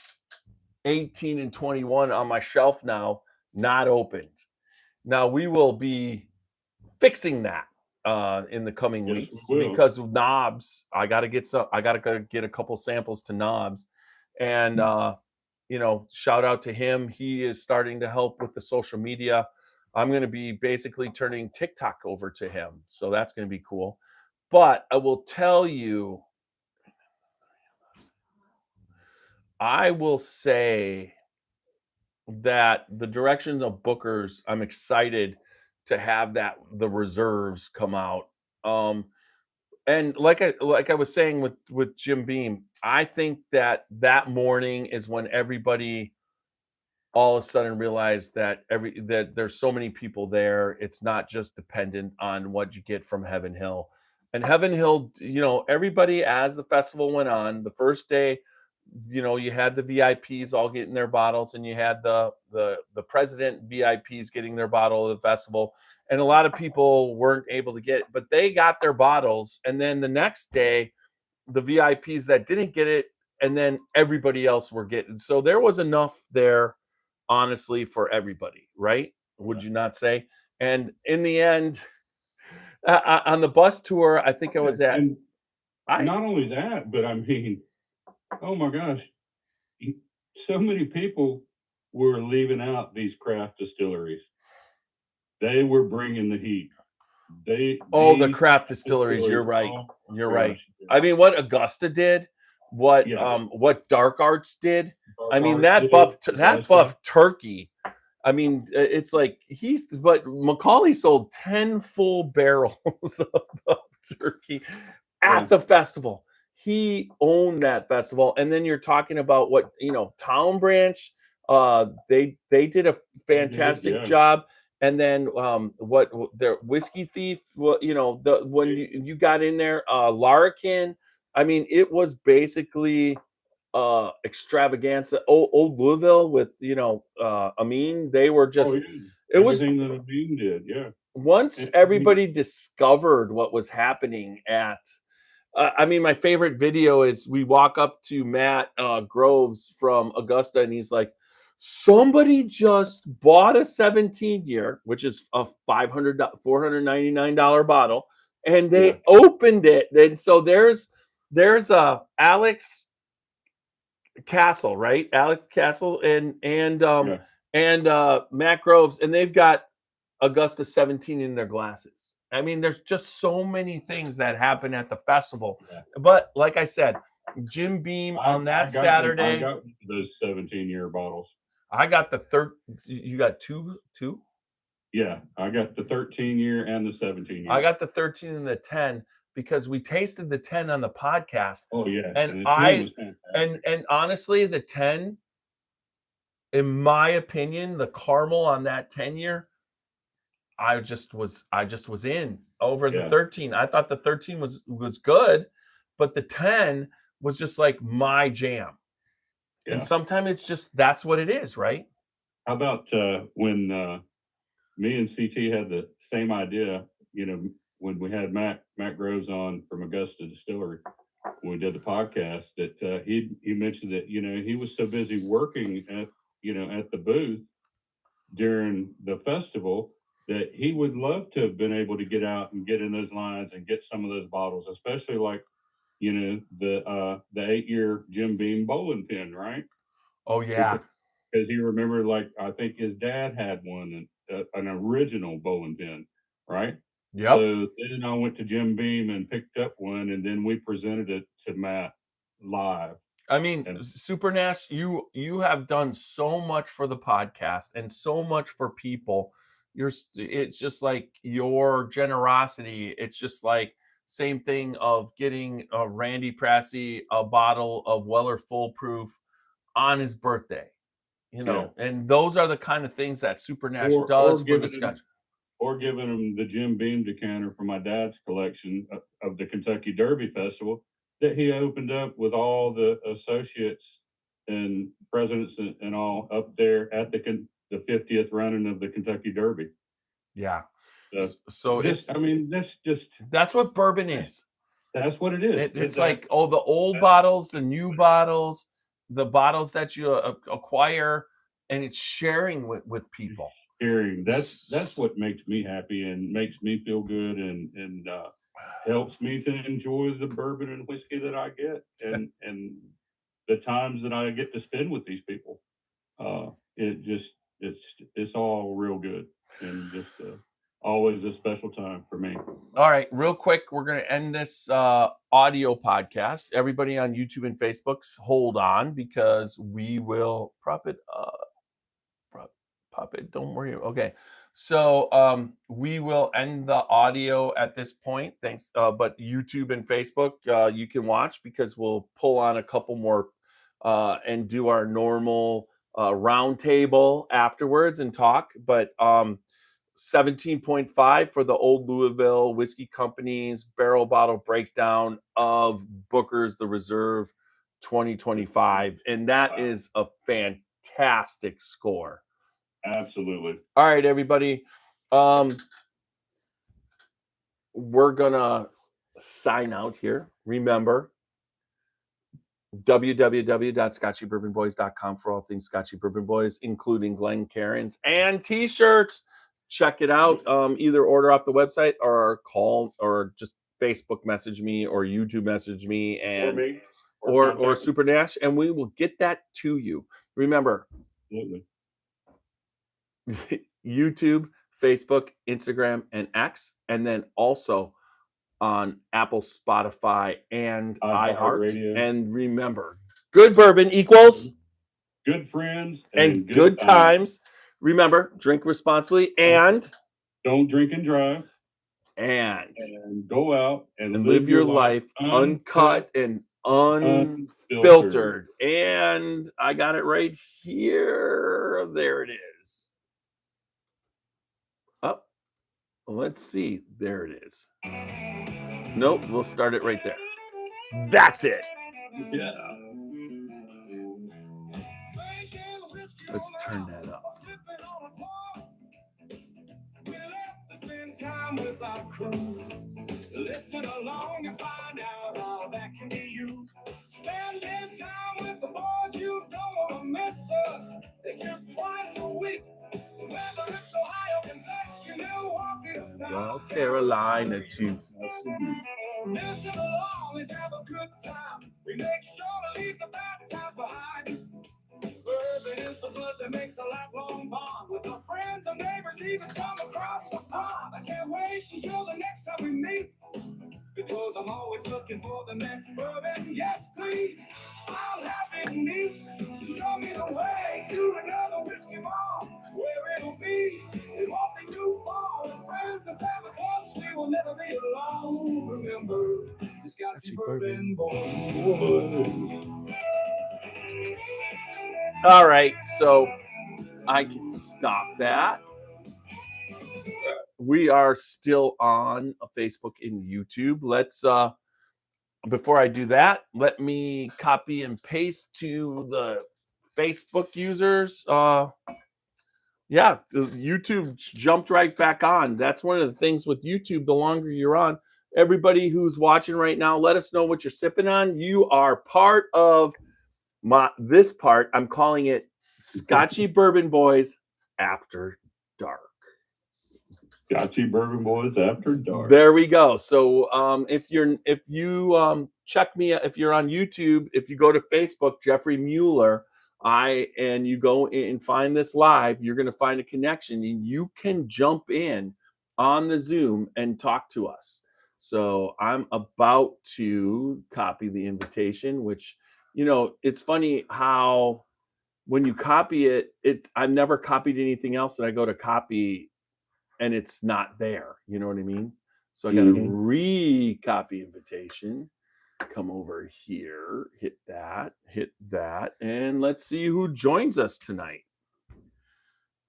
18 and 21 on my shelf now, not opened. Now we will be fixing that in the coming weeks, because Knobs, I got to get a couple samples to Knobs, and shout out to him. He is starting to help with the social media. I'm going to be basically turning TikTok over to him, so that's going to be cool. But I will tell you, I will say that the directions of Booker's, I'm excited to have the reserves come out. And like I was saying with Jim Beam, I think that morning is when everybody all of a sudden realized that there's so many people there. It's not just dependent on what you get from Heaven Hill. And Heaven Hill, everybody, as the festival went on, the first day, you had the VIPs all getting their bottles, and you had the president VIPs getting their bottle of the festival. And a lot of people weren't able to get it, but they got their bottles. And then the next day, the VIPs that didn't get it, and then everybody else were getting. So there was enough there, honestly, for everybody, right? Would you not say? And in the end, on the bus tour, I think I was at. Not only that, but I mean, oh my gosh, so many people were leaving out these craft distilleries. They were bringing the heat. The craft distilleries. You're right. You're right. I mean, what Augusta did, what Dark Arts did. I mean, that buff turkey. I mean, it's like but Macaulay sold 10 full barrels of turkey at the festival. He owned that festival. And then you're talking about Town Branch. They did a fantastic job. And then what their Whiskey Thief, when you got in there, Larkin. I mean, it was basically extravaganza. Old Louisville with Amin. They were just it was everything that Amin did. Yeah. Once everybody discovered what was happening at. I mean, my favorite video is we walk up to Matt Groves from Augusta, and he's like, somebody just bought a 17-year, which is a $499 bottle, and they opened it. And so there's Alex Castle, right? Alex Castle and Matt Groves, and they've got Augusta 17 in their glasses. I mean, there's just so many things that happen at the festival. Yeah. But like I said, Jim Beam on that Saturday. I got those 17-year bottles. I got the you got two? Yeah, I got the 13-year and the 17-year. I got the 13 and the 10 because we tasted the 10 on the podcast. Oh yeah, And the 10 was fantastic. and honestly, the 10, in my opinion, the caramel on that 10-year, I just was in over the Yeah. 13. I thought the 13 was good, but the 10 was just like my jam. Yeah. And sometimes it's just that's what it is, right? How about when me and CT had the same idea, when we had Matt Groves on from Augusta Distillery, when we did the podcast, that he mentioned that, he was so busy working at the booth during the festival that he would love to have been able to get out and get in those lines and get some of those bottles, especially like, the 8-year Jim Beam bowling pin, right? Oh yeah. Because he remembered, like, I think his dad had one, an original bowling pin, right? Yep. So then I went to Jim Beam and picked up one, and then we presented it to Matt live. I mean, Super Nash, you have done so much for the podcast and so much for people. It's just like your generosity. It's just like same thing of getting Randy Prassy a bottle of Weller Full Proof on his birthday, and those are the kind of things that Super Nash does for the Scotch. Or giving him the Jim Beam decanter from my dad's collection of the Kentucky Derby Festival that he opened up with all the associates and presidents and all up there at the 50th running of the Kentucky Derby. Yeah. So that's what bourbon is. That's what it is. It's like, the old bottles, the new bottles, the bottles that you acquire, and it's sharing with people. Sharing. That's what makes me happy and makes me feel good and helps me to enjoy the bourbon and whiskey that I get and the times that I get to spend with these people. It's all real good and just always a special time for me. All right, real quick, we're going to end this audio podcast. Everybody on YouTube and Facebook, hold on, because we will prop it up. Pop it, don't worry. Okay, so we will end the audio at this point. Thanks, but YouTube and Facebook, you can watch, because we'll pull on a couple more and do our normal round table afterwards and talk. But 17.5 for the Old Louisville Whiskey Company's barrel bottle breakdown of Booker's The Reserve 2025, and that is a fantastic score. Absolutely. All right, everybody. We're gonna sign out here. Remember, www.scotchybourbonboys.com for all things Scotchy Bourbon Boys, including Glen Cairns and t-shirts. Check it out. Either order off the website or call or just Facebook message me or YouTube message me and or Super Nash, and we will get that to you. Remember, absolutely. YouTube, Facebook, Instagram, and X, and then also on Apple, Spotify, and iHeart. And remember, good bourbon equals good friends and good times. Remember, drink responsibly and don't drink and drive. And go out and live your life uncut and unfiltered. And I got it right here. There it is. Up. Let's see. There it is. Nope. We'll start it right there. That's it. Yeah. Let's turn that up. Time with our crew. Listen along and find out how that can be you. Spending time with the boys, you don't want to miss us. It's just twice a week. Whether it's Ohio, Kentucky, Milwaukee, or South Carolina too. Listen along, let's have a good time. We make sure to leave the bad times behind. Bourbon is the blood that makes a lifelong bond with our friends and neighbors, even some across the pond. I can't wait until the next time we meet, because I'm always looking for the next bourbon. Yes, please, I'll have it neat. So show me the way to another whiskey mall, where it'll be. It won't be too far. With friends and family close, we will never be alone. Remember, Scotchy Bourbon Boys. All right, so I can stop that. We are still on Facebook and YouTube. Let's before I do that, let me copy and paste to the Facebook users. Yeah, the YouTube jumped right back on. That's one of the things with YouTube. The longer you're on, everybody who's watching right now, let us know what you're sipping on. You are part of this part. I'm calling it Scotchy Bourbon Boys After Dark. Scotchy Bourbon Boys After Dark. There we go. So if you check me, if you're on YouTube, if you go to Facebook, Jeffrey Mueller, and you go and find this live, you're going to find a connection and you can jump in on the Zoom and talk to us. So I'm about to copy the invitation, which, it's funny how when you copy it, I've never copied anything else, and I go to copy and it's not there. You know what I mean? So I got to re-copy invitation. Come over here, hit that, and let's see who joins us tonight.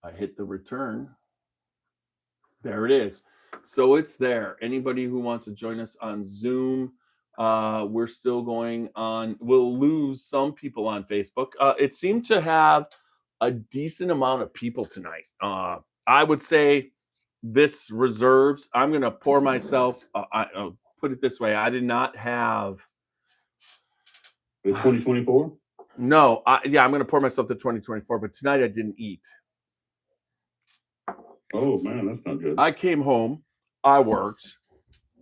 I hit the return. There it is. So it's there. Anybody who wants to join us on Zoom, we're still going on. We'll lose some people on Facebook. It seemed to have a decent amount of people tonight. I would say this reserves. I'm going to pour myself. I'll put it this way. I did not have The 2024? No, I'm going to pour myself the 2024, but tonight I didn't eat. Oh, man, that's not good. I came home, I worked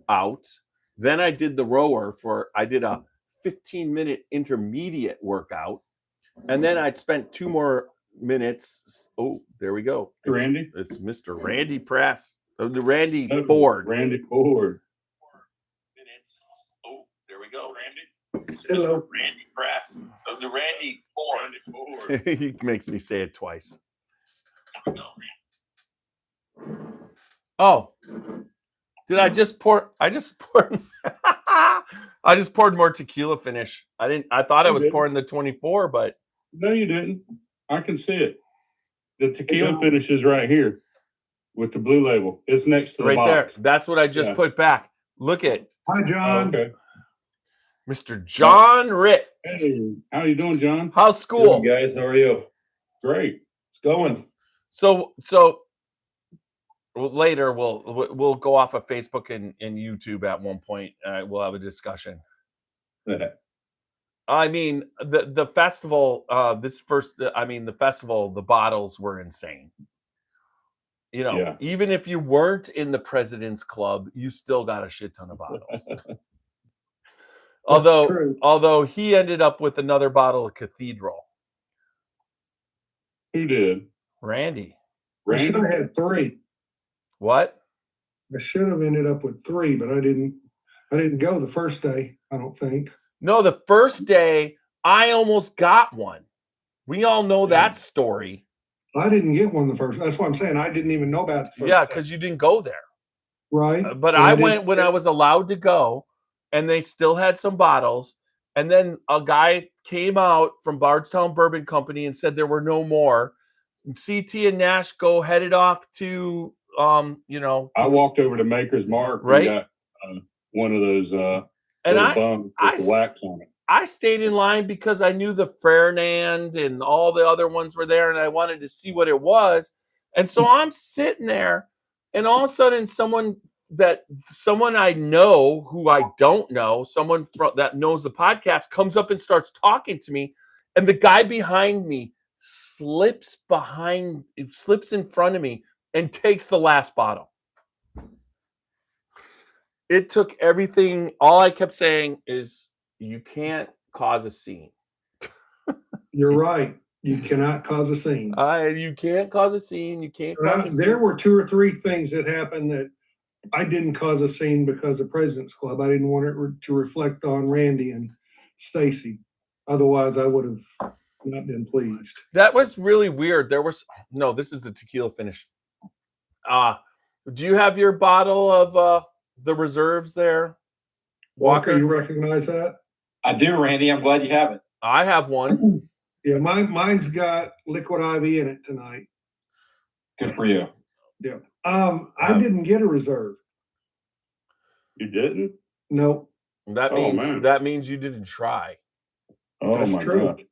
out, then I did the rower I did a 15-minute intermediate workout, and then I'd spent 2 more minutes. Oh, there we go. Randy? It's Mr. Randy Press. The Randy Ford. Randy Ford. Minutes. Oh, there we go, Randy. Hello. Randy Press. The Randy Ford. He makes me say it twice. Oh, did I just pour? I just poured. I just poured more tequila finish. I thought I was pouring the 24, but No, you didn't. I can see it. The tequila finish is right here with the blue label. It's next to the right box. there. That's what I just put back. Look at Hi, John. Okay. Mr. John Ritt. Hey, how you doing, John? How's school? Good, guys, how are you? Great. It's going. So later we'll go off of Facebook and YouTube at one point. We'll have a discussion. I mean, the festival, the festival, the bottles were insane. Even if you weren't in the President's Club, you still got a shit ton of bottles. Although he ended up with another bottle of Cathedral. Who did? Randy. I should have had 3. What? I should have ended up with 3, but I didn't go the first day, I don't think. No, the first day I almost got one. We all know that story. I didn't get one the first. That's what I'm saying. I didn't even know about it the first Yeah, day. because you didn't go there. Right. But I went when I was allowed to go, and they still had some bottles. And then a guy came out from Bardstown Bourbon Company and said there were no more. And CT and Nash headed off to I walked over to Maker's Mark right? and got one of those and bums with the wax on it. I stayed in line because I knew the Fernand and all the other ones were there, and I wanted to see what it was. And so I'm sitting there, and all of a sudden someone I know who I don't know, someone that knows the podcast, comes up and starts talking to me, and the guy behind me slips in front of me and takes the last bottle. It took everything. All I kept saying is, you can't cause a scene. You're right. You cannot cause a scene. You can't cause a scene. You can't cause a scene. There were 2 or 3 things that happened that I didn't cause a scene because of President's Club. I didn't want it to reflect on Randy and Stacy. Otherwise, I would have not been pleased. That was really weird. This is the tequila finish. Do you have your bottle of the reserves there? Walker, Walker? you recognize that? I do, Randy. I'm glad you have it. I have one. Yeah, mine's got liquid IV in it tonight. Good for you. Yeah. I didn't get a reserve. You didn't? No, That Oh, means man. that means you didn't try. Oh That's my true. God.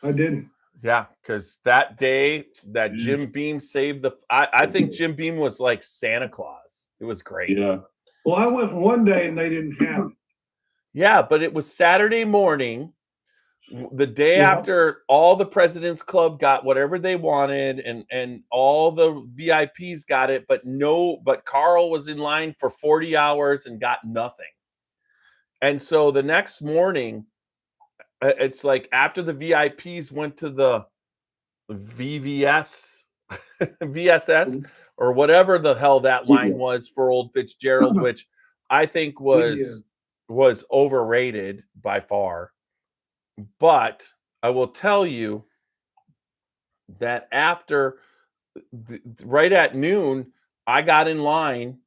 I didn't. Yeah, because that day that Mm. Jim Beam saved the. I think Jim Beam was like Santa Claus. It was great. Yeah. Well, I went one day and they didn't have it. Yeah, but it was Saturday morning, the day Yeah. after all the President's Club got whatever they wanted, and all the VIPs got it, but Carl was in line for 40 hours and got nothing. And so the next morning, it's like after the VIPs went to the VSS, or whatever the hell that line was for old Fitzgerald, which I think was overrated by far. But I will tell you that after right at noon, I got in line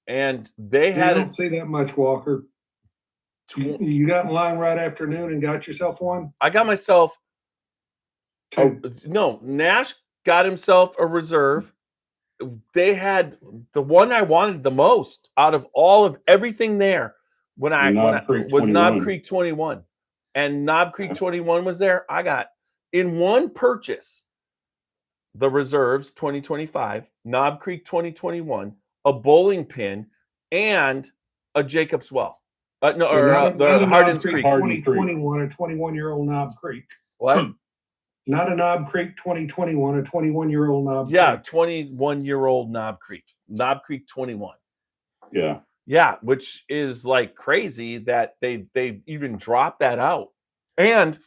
and they You had don't see that much, Walker. You got in line right after noon and got yourself one? I got myself Two. no, Nash got himself a reserve. They had the one I wanted the most out of all of everything there when I Knob Creek was 21. Knob Creek 21. And Knob Creek 21 was there. I got in one purchase the reserves 2025, Knob Creek 2021, a bowling pin, and a Jacob's Well. Not The a Knob Hardin's Creek Creek. 2021, a 21-year-old Knob Creek. What? Not a Knob Creek 2021, a 21-year-old Knob Yeah, Creek. 21-year-old Knob Creek. Knob Creek 21. Yeah. Yeah, which is like crazy that they even dropped that out. And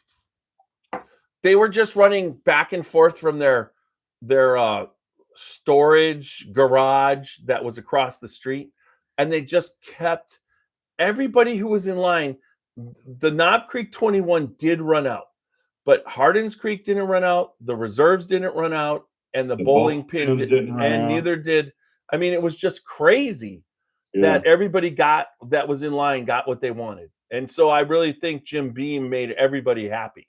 they were just running back and forth from their storage garage that was across the street, and they just kept everybody who was in line. The Knob Creek 21 did run out, but Hardin's Creek didn't run out, the reserves didn't run out, and the bowling pin didn't run and out. neither did. I mean, it was just crazy Yeah. that everybody that was in line got what they wanted. And so I really think Jim Beam made everybody happy.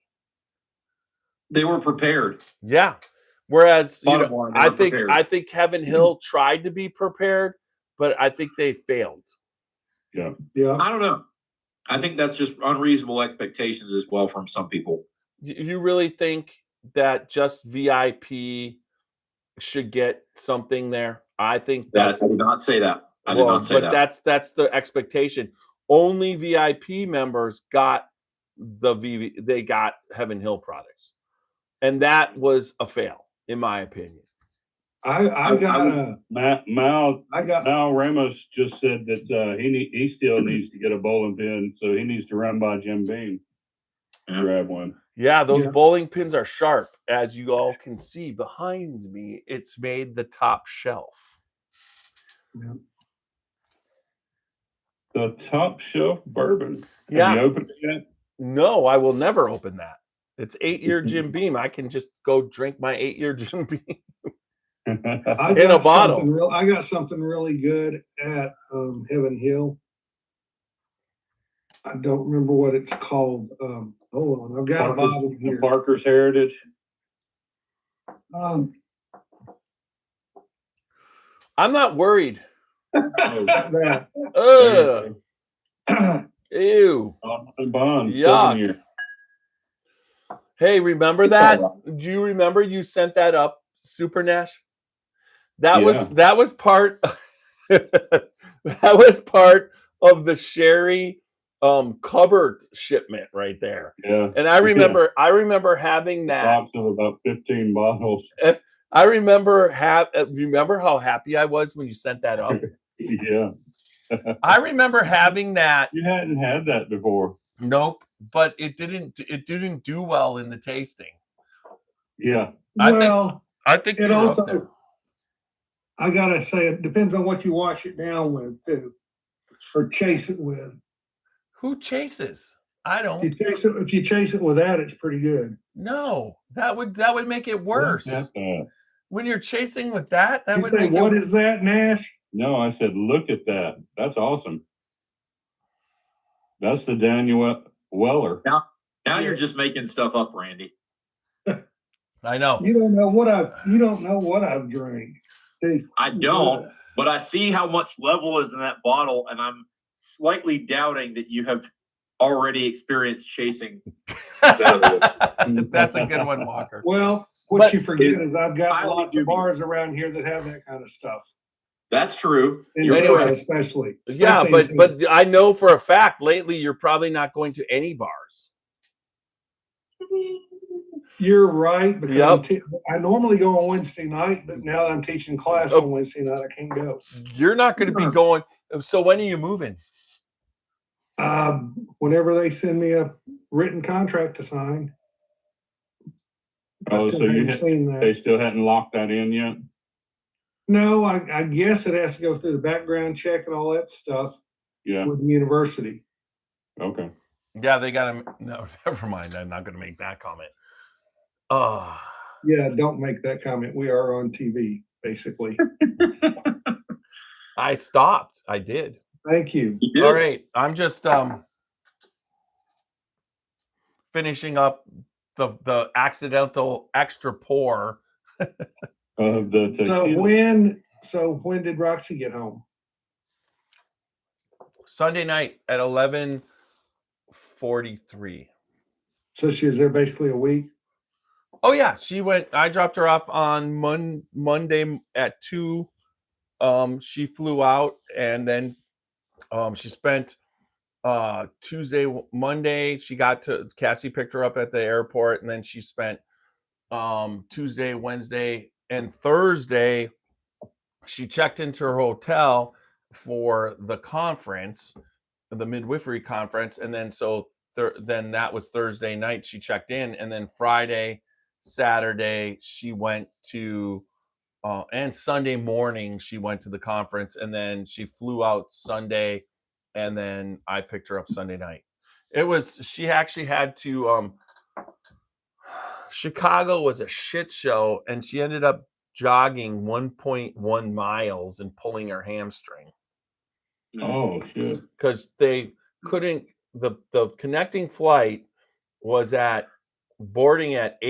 They were prepared. Yeah. Whereas Bottom line, they I were think prepared. I think Heaven Hill tried to be prepared, but I think they failed. Yeah. I don't know. I think that's just unreasonable expectations as well from some people. You really think that just VIP should get something there? I think I did not say that. I did not say but that. that's the expectation. Only VIP members got they got Heaven Hill products. And that was a fail, in my opinion. Mal Ramos just said that he still needs to get a bowling pin, so he needs to run by Jim Beam. Grab one. Yeah, those bowling pins are sharp. As you all can see behind me, it's made the top shelf. Yeah. The top shelf bourbon. Yeah. Have you opened it yet? No, I will never open that. It's 8-year Jim Beam. I can just go drink my 8-year Jim Beam. In a bottle. I got something really good at Heaven Hill. I don't remember what it's called. Hold on, I've got a bottle here. Parker's Heritage. Um, I'm not worried. that. Ugh. Ew. Bonds. Yuck. Hey, remember that? Do you remember you sent that up, Super Nash? That was part that was part of the Sherry cupboard shipment right there. Yeah. And I remember having that box of about 15 bottles. I remember how happy I was when you sent that up. Yeah. I remember having that. You hadn't had that before. Nope, but it didn't do well in the tasting. Yeah. I think it you're also, up there. I gotta say, it depends on what you wash it down with too, or chase it with. Who chases? I don't. If you chase it with that, it's pretty good. No, that would make it worse. When you're chasing with that You would say, make what is that, Nash? No, I said, look at that. That's awesome. That's the Daniel Weller. Now you're just making stuff up, Randy. I know. You don't know what I've drank. Dude, I don't, but I see how much level is in that bottle, and I'm slightly doubting that you have already experienced chasing. That's a good one, Walker. Well, what But you forget is I've got highly lots of dubious. bars around here that have that kind of stuff. That's true. In You're Florida, right. especially. Yeah, Especially in but I know for a fact lately you're probably not going to any bars. You're right, because Yep. I normally go on Wednesday night, but now that I'm teaching class on Wednesday night, I can't go. You're not going to be going. So when are you moving? Whenever they send me a written contract to sign. I Oh, still so haven't seen that. they still hadn't locked that in yet? No, I guess it has to go through the background check and all that stuff Yeah. with the university. Okay. Yeah, they got to. No, never mind. I'm not going to make that comment. Yeah, don't make that comment. We are on TV, basically. I stopped. I did. Thank you. You did. All right. I'm just finishing up the accidental extra pour. Of the tequila. So when did Roxy get home? Sunday night at 11:43. So she was there basically a week. Oh yeah, she went. I dropped her off on Monday at 2. She flew out, and then she spent Tuesday, Monday. She got to Cassie picked her up at the airport, and then she spent Tuesday, Wednesday, and Thursday. She checked into her hotel for the conference, the midwifery conference, and then then that was Thursday night. She checked in, and then Friday, Saturday she went to, and Sunday morning she went to the conference, and then she flew out Sunday, and then I picked her up Sunday night. She actually had to. Chicago was a shit show, and she ended up jogging 1.1 miles and pulling her hamstring Oh shit. because they couldn't. The connecting flight was at boarding at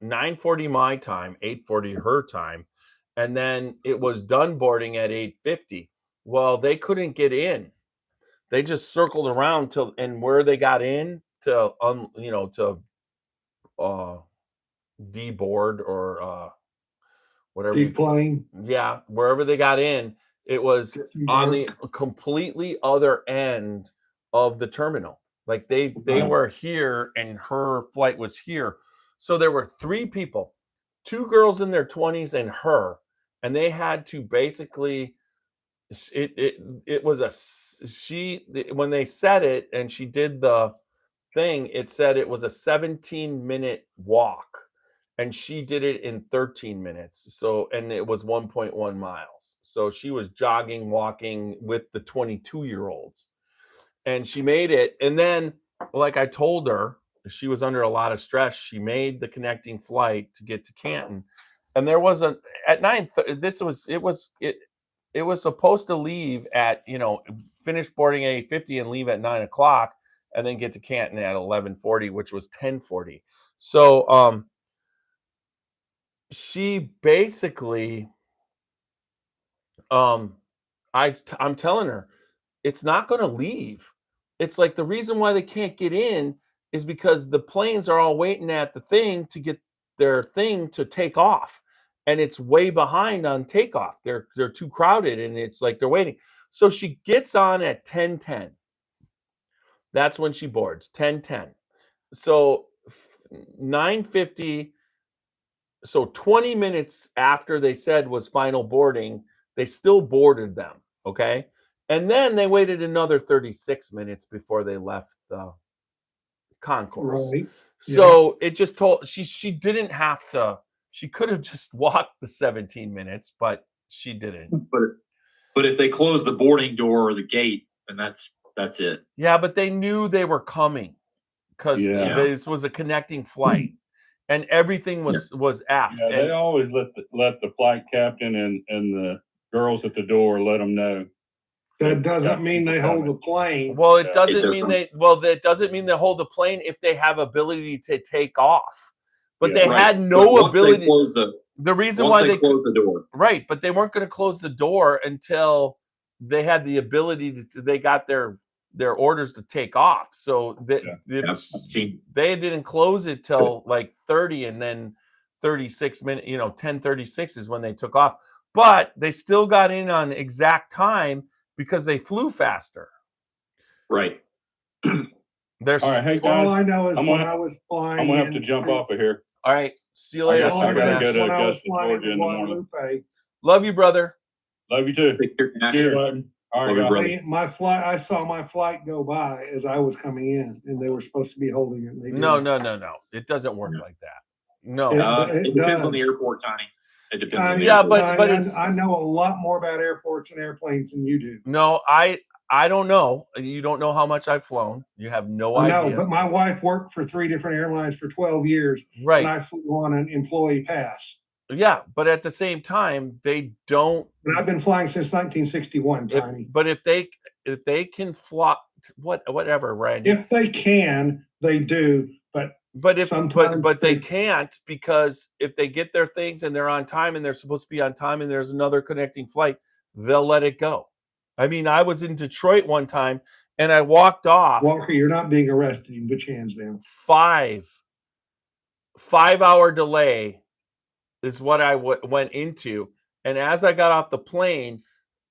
9:40 my time, 8:40 her time, and then it was done boarding at 8:50. Well, they couldn't get in. They just circled around till, and where they got in to deboard or whatever. Deplane. Yeah, wherever they got in, it was on the completely other end of the terminal. Like they were here and her flight was here. So there were 3 people, 2 girls in their 20s and her, and they had to basically it was when they said it and she did the thing, it said it was a 17-minute walk, and she did it in 13 minutes. So, and it was 1.1 miles. So she was jogging, walking with the 22-year-olds, and she made it. And then, like I told her, she was under a lot of stress. She made the connecting flight to get to Canton, and there was at 9. It was supposed to leave at, finish boarding at 8:50 and leave at 9 o'clock, and then get to Canton at 11:40, which was 10:40. So she basically, I'm telling her, it's not going to leave. It's like the reason why they can't get in is because the planes are all waiting at the thing to get their thing to take off, and it's way behind on takeoff. They're too crowded, and it's like they're waiting. So she gets on at 10:10. That's when she boards, 10:10. So 9:50. So 20 minutes after they said was final boarding, they still boarded them. Okay. And then they waited another 36 minutes before they left the concourse. Right. So it just told she didn't have to, she could have just walked the 17 minutes, but she didn't. But if they close the boarding door or the gate, then that's it. Yeah, but they knew they were coming because this was a connecting flight, and everything was effed. Yeah, they always let the flight captain and the girls at the door let them know. That doesn't mean they hold the plane. Well, it Yeah. doesn't It mean doesn't. that doesn't mean they hold the plane if they have ability to take off. But Yeah. they Right. had But no once they ability. close The reason once why they they close the door. right, but they weren't going to close the door until they had the ability to. They got their orders to take off. So I've seen. they didn't close it till like 30, and then 36 minutes. 10:36 is when they took off. But they still got in on exact time because they flew faster. Right. There's All right, hey All guys, I know is I'm when gonna- I was flying. I'm gonna have to jump off of here. all right. See you I later. guess I gotta Superman. go to when I was Augusta, flying Georgia to in the morning. Guadalupe, Love you, brother. Love you too. Take care, Nash. Cheers. All Love right, you, guys. brother. my flight, I saw my flight go by as I was coming in, and they were supposed to be holding it. And they No. didn't. It doesn't work like that. No. It depends on the does. airport, Tiny. It depends I on the Yeah, airport. but it's- I know a lot more about airports and airplanes than you do. No, I don't know. You don't know how much I've flown. You have no I know, idea. but my wife worked for 3 different airlines for 12 years, Right. and I flew on an employee pass. Yeah, but at the same time, they don't. And I've been flying since 1961, Tiny. But if they can fly, whatever, Randy. If they can, they do. But sometimes but they they- can't, because if they get their things and they're on time and they're supposed to be on time and there's another connecting flight, they'll let it go. I mean, I was in Detroit one time and I walked off. Walker, you're not being arrested. You can put your hands down. 5-hour delay is what I went into. And as I got off the plane,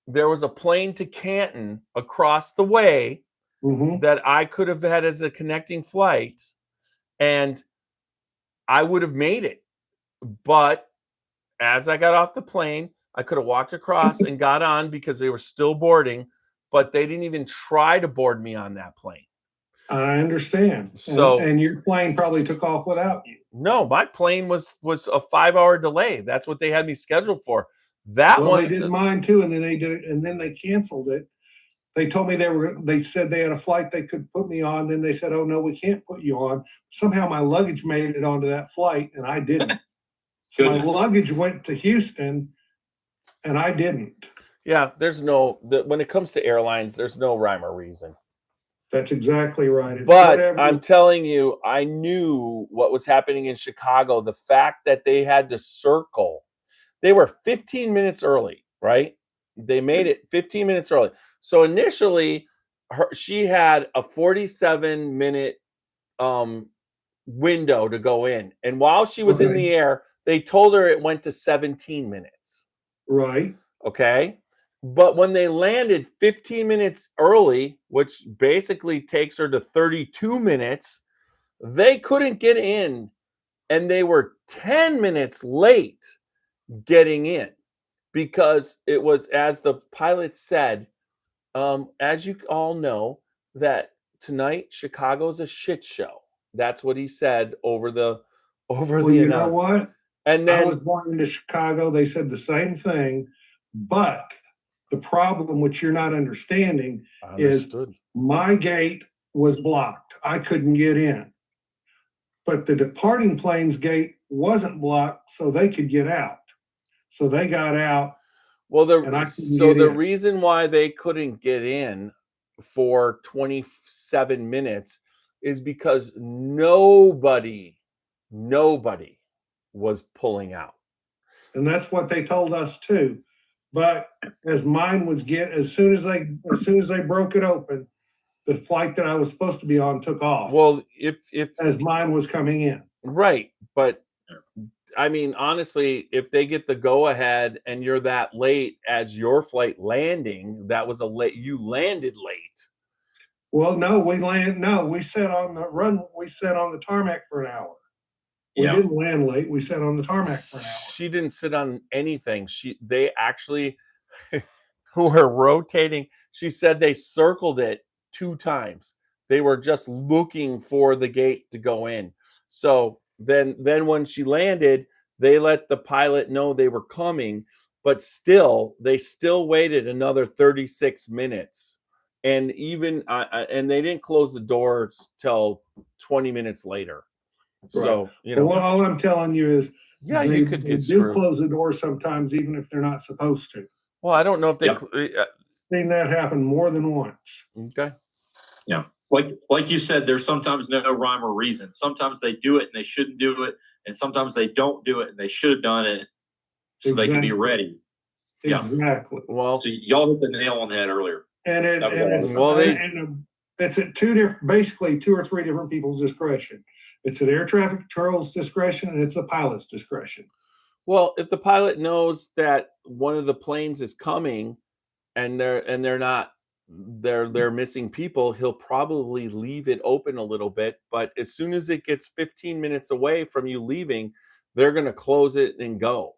there was a plane to Canton across the way Mhm. that I could have had as a connecting flight, and I would have made it. But as I got off the plane, I could have walked across and got on because they were still boarding, but they didn't even try to board me on that plane. I understand. So- and your plane probably took off without you. No, my plane was a 5-hour delay. That's what they had me scheduled for. That Well, one, they did mine too, and then they did it, and then they canceled it. They told me they said they had a flight they could put me on. Then they said, "Oh no, we can't put you on." Somehow my luggage made it onto that flight, and I didn't. So my Goodness. luggage went to Houston, and I didn't. yeah, when it comes to airlines, there's no rhyme or reason. That's exactly right. It's But whatever. I'm telling you, I knew what was happening in Chicago. The fact that they had to circle, they were 15 minutes early, right? They made it 15 minutes early. So initially, she had a 47-minute window to go in. And while she was in Okay. the air, they told her it went to 17 minutes. Right. Okay. But when they landed 15 minutes early, which basically takes her to 32 minutes, they couldn't get in, and they were 10 minutes late getting in, because it was, as the pilot said, as you all know, that tonight Chicago's a shit show. That's what he said over the Well, you know announcement. what? And I then was born into Chicago. They said the same thing, but the problem, which you're not understanding, understood. my gate was blocked. I couldn't get in. But the departing plane's gate wasn't blocked, so they could get out. So they got out. Well, And I couldn't so get the in. reason why they couldn't get in for 27 minutes is because nobody was pulling out. And that's what they told us too. But as soon as they broke it open, the flight that I was supposed to be on took off. Well, if as mine was coming in. right, but I mean, honestly, if they get the go ahead and you're that late as your flight landing, you landed late. Well, no, we sat on the tarmac for an hour. We Yeah. didn't land late. We sat on the tarmac for an hour. She didn't sit on anything. They actually were rotating. She said they circled it 2 times. They were just looking for the gate to go in. So then when she landed, they let the pilot know they were coming, but they still waited another 36 minutes. And even and they didn't close the doors till 20 minutes later. So, But all I'm telling you is, yeah, they you could get do screwed. close the door sometimes, even if they're not supposed to. Well, I don't know if they. Yep. seen that happen more than once. Okay. Yeah. Like you said, there's sometimes no rhyme or reason. Sometimes they do it and they shouldn't do it. And sometimes they don't do it and they should have done it so they can be Exactly. ready. Yeah. Exactly. Well, So y'all hit the nail on the head earlier. And That was it's, awesome. it's at basically two or three different people's discretion. It's at air traffic control's discretion and it's a pilot's discretion. well, if the pilot knows that one of the planes is coming and they're missing people, he'll probably leave it open a little bit. But as soon as it gets 15 minutes away from you leaving, they're going to close it and go.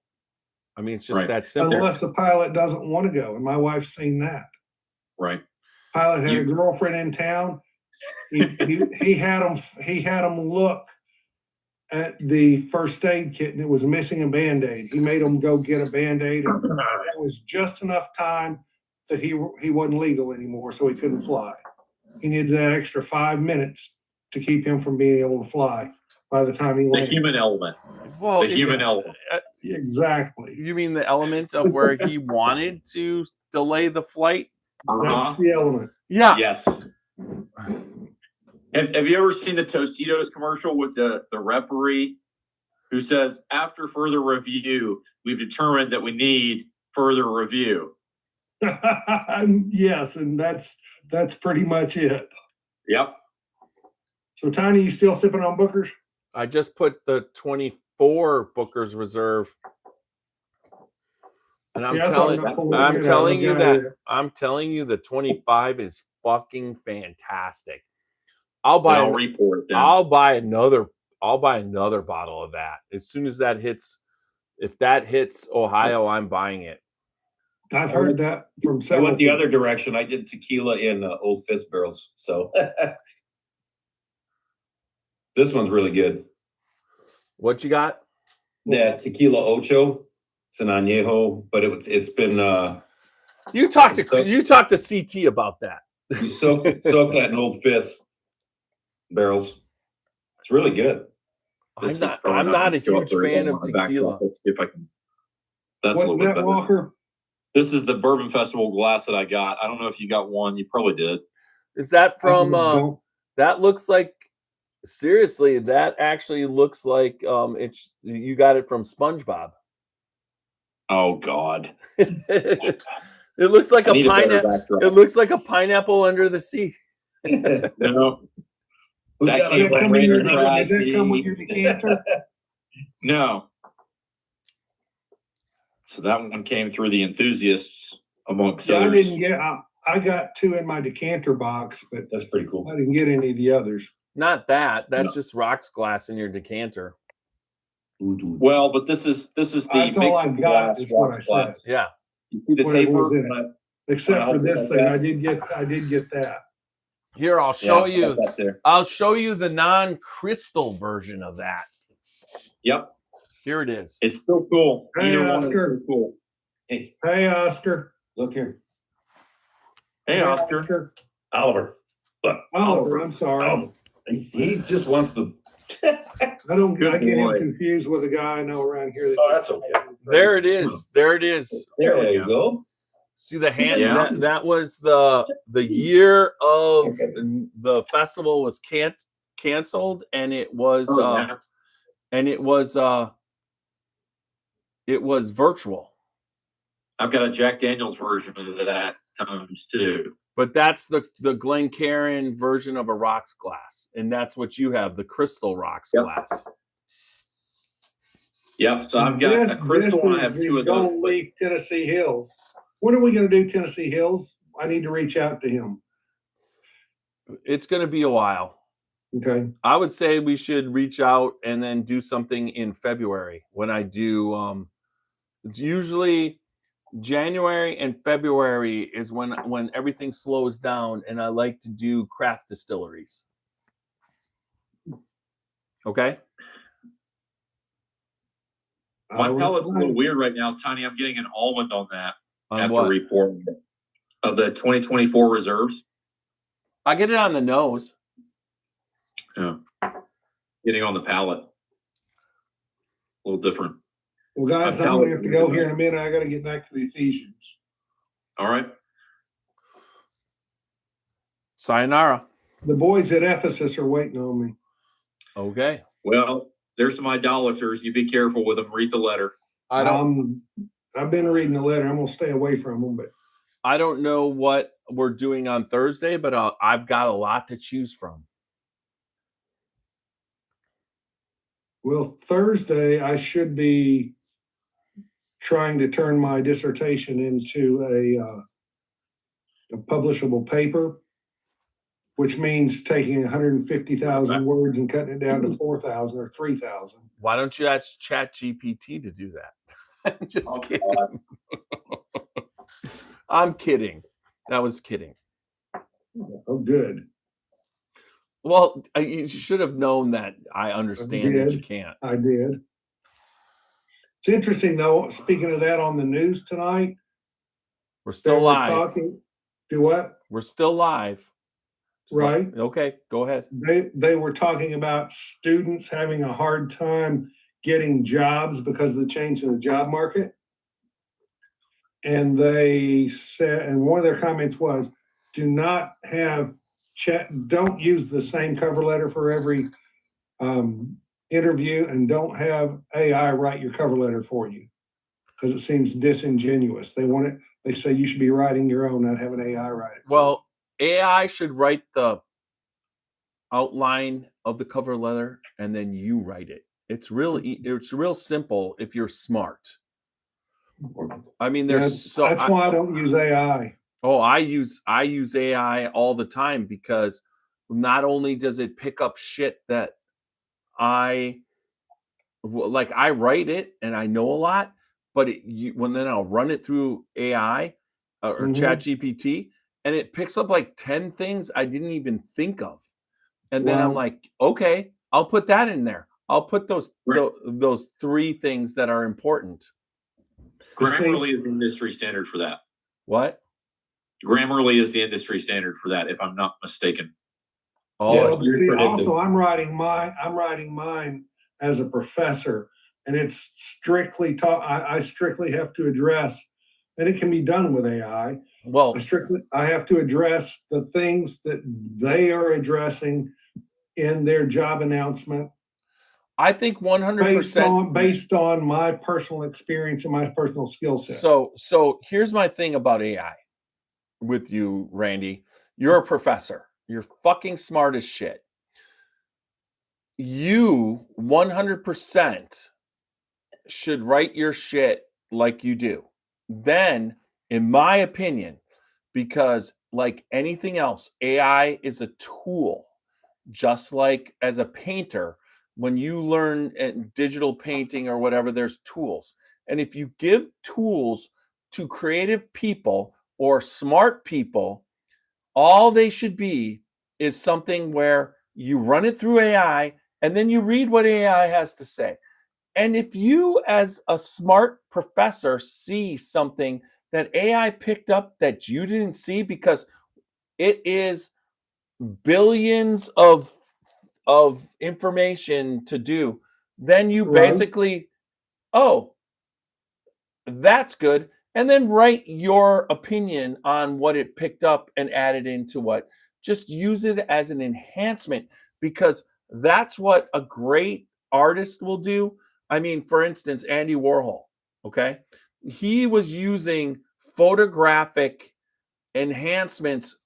I mean, it's just Right. that simple. Unless the pilot doesn't want to go. And my wife's seen that. Right. Pilot had a girlfriend in town. He had him look at the first aid kit and it was missing a Band-Aid. He made him go get a Band-Aid. And that was just enough time that he wasn't legal anymore, so he couldn't fly. He needed that extra 5 minutes to keep him from being able to fly by the time he The landed. human element. Well, The human element. Exactly. You mean the element of where he wanted to delay the flight? That's the element. Yeah. Yes. Have you ever seen the Tostitos commercial with the referee who says, after further review, we've determined that we need further review? Yes, and that's pretty much it. Yep. So Tiny, you still sipping on Booker's? I just put the 24 Booker's Reserve. And I'm telling you the 25 is fucking fantastic. I'll report it then. I'll buy another bottle of that. As soon as that hits, if that hits Ohio, I'm buying it. I've heard that from I several went the people. other direction. I did tequila in Old Fitz barrels. So this one's really good. What you got? Yeah, tequila ocho. It's an añejo, but it's been You talk to CT about that. you soak that in Old Fitz barrels. It's really good. I'm not a huge fan of tequila. Let's see if I can. That's a What's little bit that, better. Walker? This is the Bourbon Festival glass that I got. I don't know if you got one. You probably did. Is that from Don't- that looks like, seriously, that actually looks like it's, you got it from SpongeBob. Oh God. It looks like I need a better pineapple. backdrop. It looks like a pineapple under the sea. No, Who's That got came a from brand Ranger new Fry. Does that come with your decanter? no. So that one came through the enthusiasts amongst Yeah, others. I got two in my decanter box, but That's pretty cool. I didn't get any of the others. Not that. That's No. just rocks glass in your decanter. Well, but this is the That's all mixing I got, glass, is what I rocks glass. said. Yeah. You see the Whatever taper? was in it. Except for this thing, I did get that. Here, I'll show Yeah, you. that's there. I'll show you the non-crystal version of that. Yep, Here it is. it's still cool. Hey, Either one is Oscar. pretty cool. Hey, Hey, Oscar. look here. Hey, Oscar. Oliver. Look. Oliver, I'm sorry. Oh, he just wants to. I get Good him boy. confused with a guy I know around here. Oh, that's okay. There it is. There it is. There you go. See the hand. Yeah. That was the year of the festival was canceled, and it was Oh, yeah. it was virtual. I've got a Jack Daniels version of that times too. But that's the Glencairn version of a rocks glass, and that's what you have, the crystal rocks Yep. glass. Yep. So I've got a crystal and I have two of those. Gold Leaf Tennessee Hills. When are we going to do Tennessee Hills? I need to reach out to him. It's going to be a while. Okay. I would say we should reach out and then do something in February when I do. It's usually January and February is when everything slows down, and I like to do craft distilleries. Okay. My pellet's a little weird right now, Tiny. I'm getting an almond on that On after what? report of the 2024 reserves. I get it on the nose. Yeah. Getting on the palate. A little different. Well, guys, I'm going to have to go here in a minute. I got to get back to the Ephesians. All right. Sayonara. The boys at Ephesus are waiting on me. Okay. Well, there's some idolaters. You be careful with them. Read the letter. I don't. I've been reading the letter. I'm gonna stay away from them, but I don't know what we're doing on Thursday, but I've got a lot to choose from. well, Thursday I should be trying to turn my dissertation into a publishable paper, which means taking 150,000 words and cutting it down to 4,000 or 3,000. Why don't you ask ChatGPT to do that? I'm just kidding. I'm kidding. That was kidding. Oh, good. Well, you should have known that I understand that you can't. I did. It's interesting, though, speaking of that on the news tonight. We're still live. Do what? We're still live. Right. Okay, go ahead. They were talking about students having a hard time getting jobs because of the change in the job market. And they said, and one of their comments was, do not have don't use the same cover letter for every interview, and don't have AI write your cover letter for you because it seems disingenuous. They say you should be writing your own, not have an AI write it. Well, AI should write the outline of the cover letter and then you write it. It's real simple if you're smart. I mean, that's why I don't use AI. Oh, I use AI all the time because not only does it pick up shit that I write it and I know a lot, but when then I'll run it through AI or ChatGPT, and it picks up like 10 things I didn't even think of. And then I'm like, okay, I'll put that in there. I'll put those 3 things that are important. Grammarly is the industry standard for that. What? Grammarly is the industry standard for that, if I'm not mistaken. Oh, yeah, also, I'm writing mine as a professor, and it's strictly I strictly have to address, and it can be done with AI. Well, I have to address the things that they are addressing in their job announcement. I think 100% based on my personal experience and my personal skill set. So here's my thing about AI with you, Randy. You're a professor. You're fucking smart as shit. You 100% should write your shit like you do. Then, in my opinion, because like anything else, AI is a tool. Just like as a painter, when you learn digital painting or whatever, there's tools. And if you give tools to creative people or smart people, all they should be is something where you run it through AI and then you read what AI has to say. And if you, as a smart professor, see something that AI picked up that you didn't see because it is billions of information to do, then you basically, oh, that's good. And then write your opinion on what it picked up and add it into what. Just use it as an enhancement because that's what a great artist will do. I mean, for instance, Andy Warhol, okay? He was using photographic enhancements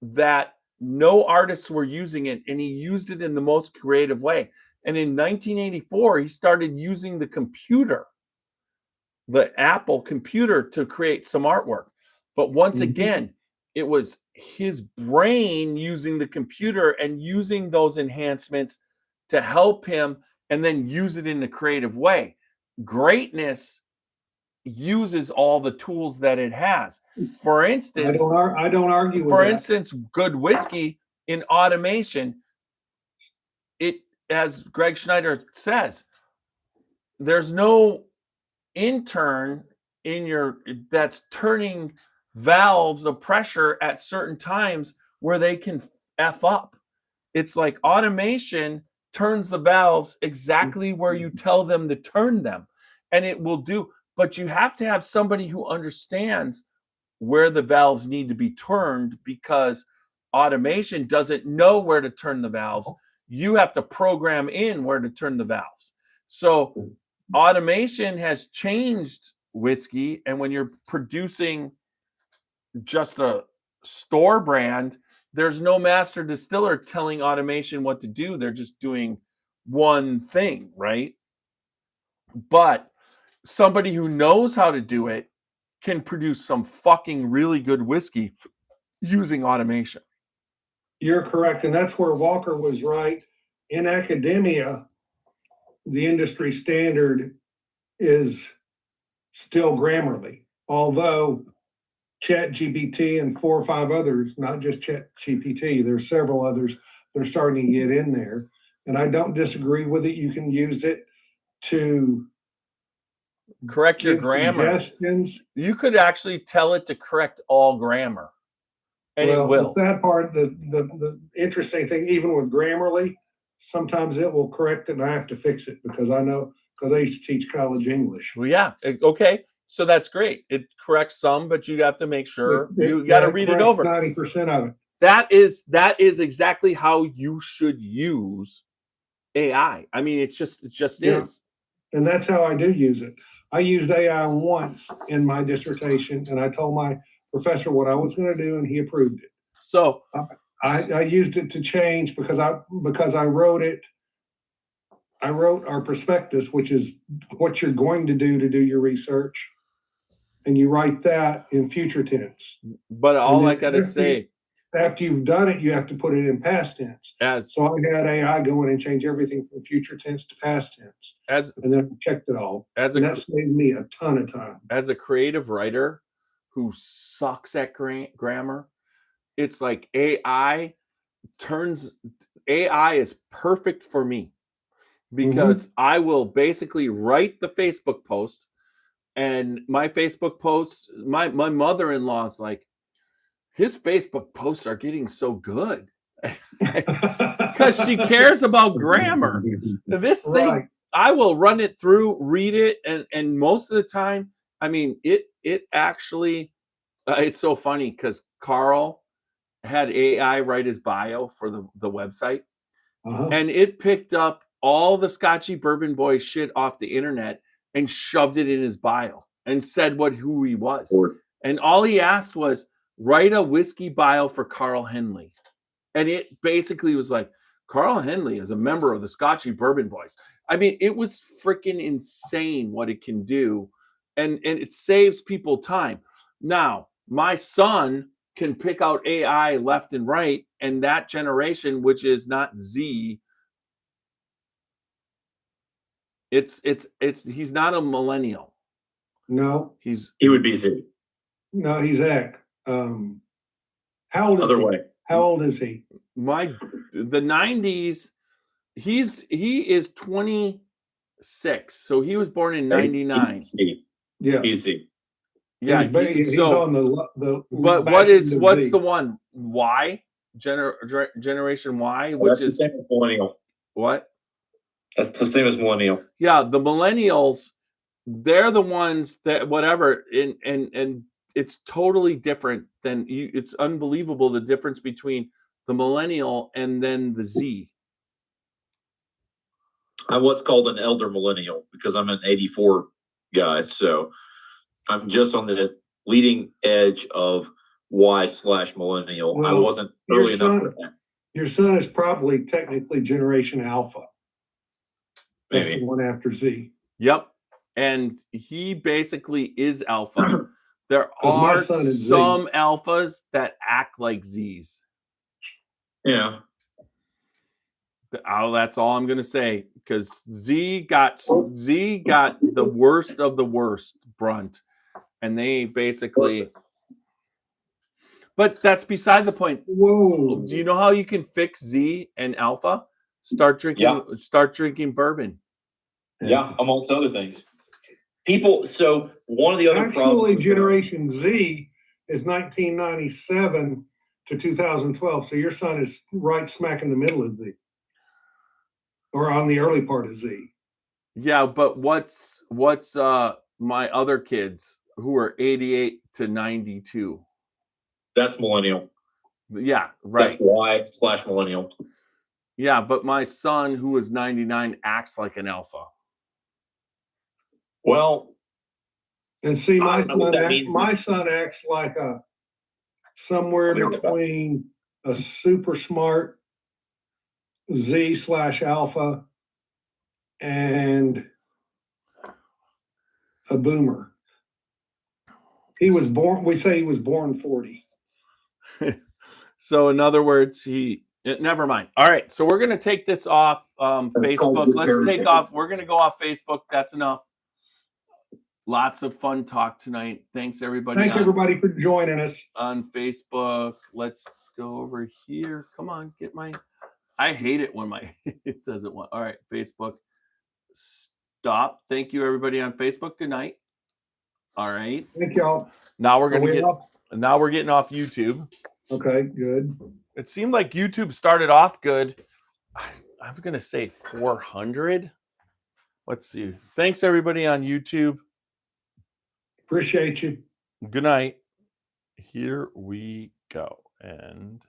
that no artists were using it, and he used it in the most creative way. And in 1984, he started using the computer, the Apple computer, to create some artwork. But once again, it was his brain using the computer and using those enhancements to help him and then use it in a creative way. Greatness uses all the tools that it has. For instance, I don't argue with for that. instance, good whiskey in automation, it, as Greg Schneider says, there's no intern that's turning valves of pressure at certain times where they can F up. It's like automation turns the valves exactly where you tell them to turn them, and it will do. But you have to have somebody who understands where the valves need to be turned, because automation doesn't know where to turn the valves. You have to program in where to turn the valves. So automation has changed whiskey. And when you're producing just a store brand, there's no master distiller telling automation what to do. They're just doing one thing, right? But somebody who knows how to do it can produce some fucking really good whiskey using automation. You're correct. And that's where Walker was right. In academia, the industry standard is still Grammarly, although ChatGPT and 4 or 5 others, not just ChatGPT, there's several others that are starting to get in there. And I don't disagree with it. You can use it to Correct your give grammar. suggestions. You could actually tell it to correct all grammar. And Well, it will. the sad part, the interesting thing, even with Grammarly, sometimes it will correct it and I have to fix it because I used to teach college English. Well, yeah. Okay. So that's great. It corrects some, but you have to make sure you got to read it over. 90% of it. That is exactly how you should use AI. I mean, it just Yeah. is. And that's how I do use it. I used AI once in my dissertation and I told my professor what I was going to do and he approved it. So I used it to change because I wrote it. I wrote our prospectus, which is what you're going to do your research. And you write that in future tense. But all I got to say, after you've done it, you have to put it in past tense. as So I had AI go in and change everything from future tense to past tense. And then I checked it all. And that saved me a ton of time. As a creative writer who sucks at grammar, it's like AI is perfect for me because I will basically write the Facebook post, and my Facebook posts, my mother-in-law's like, his Facebook posts are getting so good because she cares about grammar. This thing, I will run it through, read it, and most of the time, I mean, it actually, it's so funny because Carl had AI write his bio for the website, and it picked up all the Scotchy Bourbon Boys shit off the internet and shoved it in his bio and said who he was. And all he asked was, write a whiskey bio for Carl Henley. And it basically was like, Carl Henley is a member of the Scotchy Bourbon Boys. I mean, it was freaking insane what it can do. And it saves people time. Now, my son can pick out AI left and right, and that generation, which is not Z, he's not a millennial. No, he would be Z. No, he's X. How old is Other he? way. How old is he? The 90s. He is 26, so he was born in 99. Yeah, easy. Yeah, he's on the. But what's the one Y generation Y, which is the same as millennial. What? That's the same as millennial. Yeah, the millennials, they're the ones that whatever, and it's totally different than you. It's unbelievable the difference between the millennial and then the Z. I'm what's called an elder millennial because I'm an 84 guy, so I'm just on the leading edge of Y/millennial. Well, I wasn't early enough for that. Your son is probably technically Generation Alpha. That's Maybe. the one after Z. Yep. And he basically is alpha. There 'Cause my are son is Z. some alphas that act like Zs. Yeah. Oh, that's all I'm gonna say, because Z got the worst of the worst brunt, and they basically. But that's beside the point. Whoa! Do you know how you can fix Z and alpha? Start drinking bourbon. Yeah, amongst other things. People. So one of the other Actually, problems. Generation Z is 1997 to 2012. So your son is right smack in the middle of Z, or on the early part of Z. Yeah, but what's my other kids who are 88 to 92? That's millennial. Yeah, That's right. Y/millennial. Yeah, but my son, who is 99, acts like an alpha. Well, And see, I my don't know what son, that means. my son acts like a somewhere Tell me about between a super smart Z/alpha and a boomer. He was born. We say he was born 40. So in other words, never mind. All right, so we're gonna take this off Facebook. Let's take off. We're gonna go off Facebook. That's enough. Lots of fun talk tonight. Thanks everybody. Thank everybody for joining us on Facebook. Let's go over here. Come on, get my. I hate it when my it doesn't want. All right, Facebook. Stop. Thank you everybody on Facebook. Good night. All right. Thank y'all. Now we're gonna get. Up? Now we're getting off YouTube. Okay, good. It seemed like YouTube started off good. I'm gonna say 400. Let's see. Thanks everybody on YouTube. Appreciate you. Good night. Here we go. And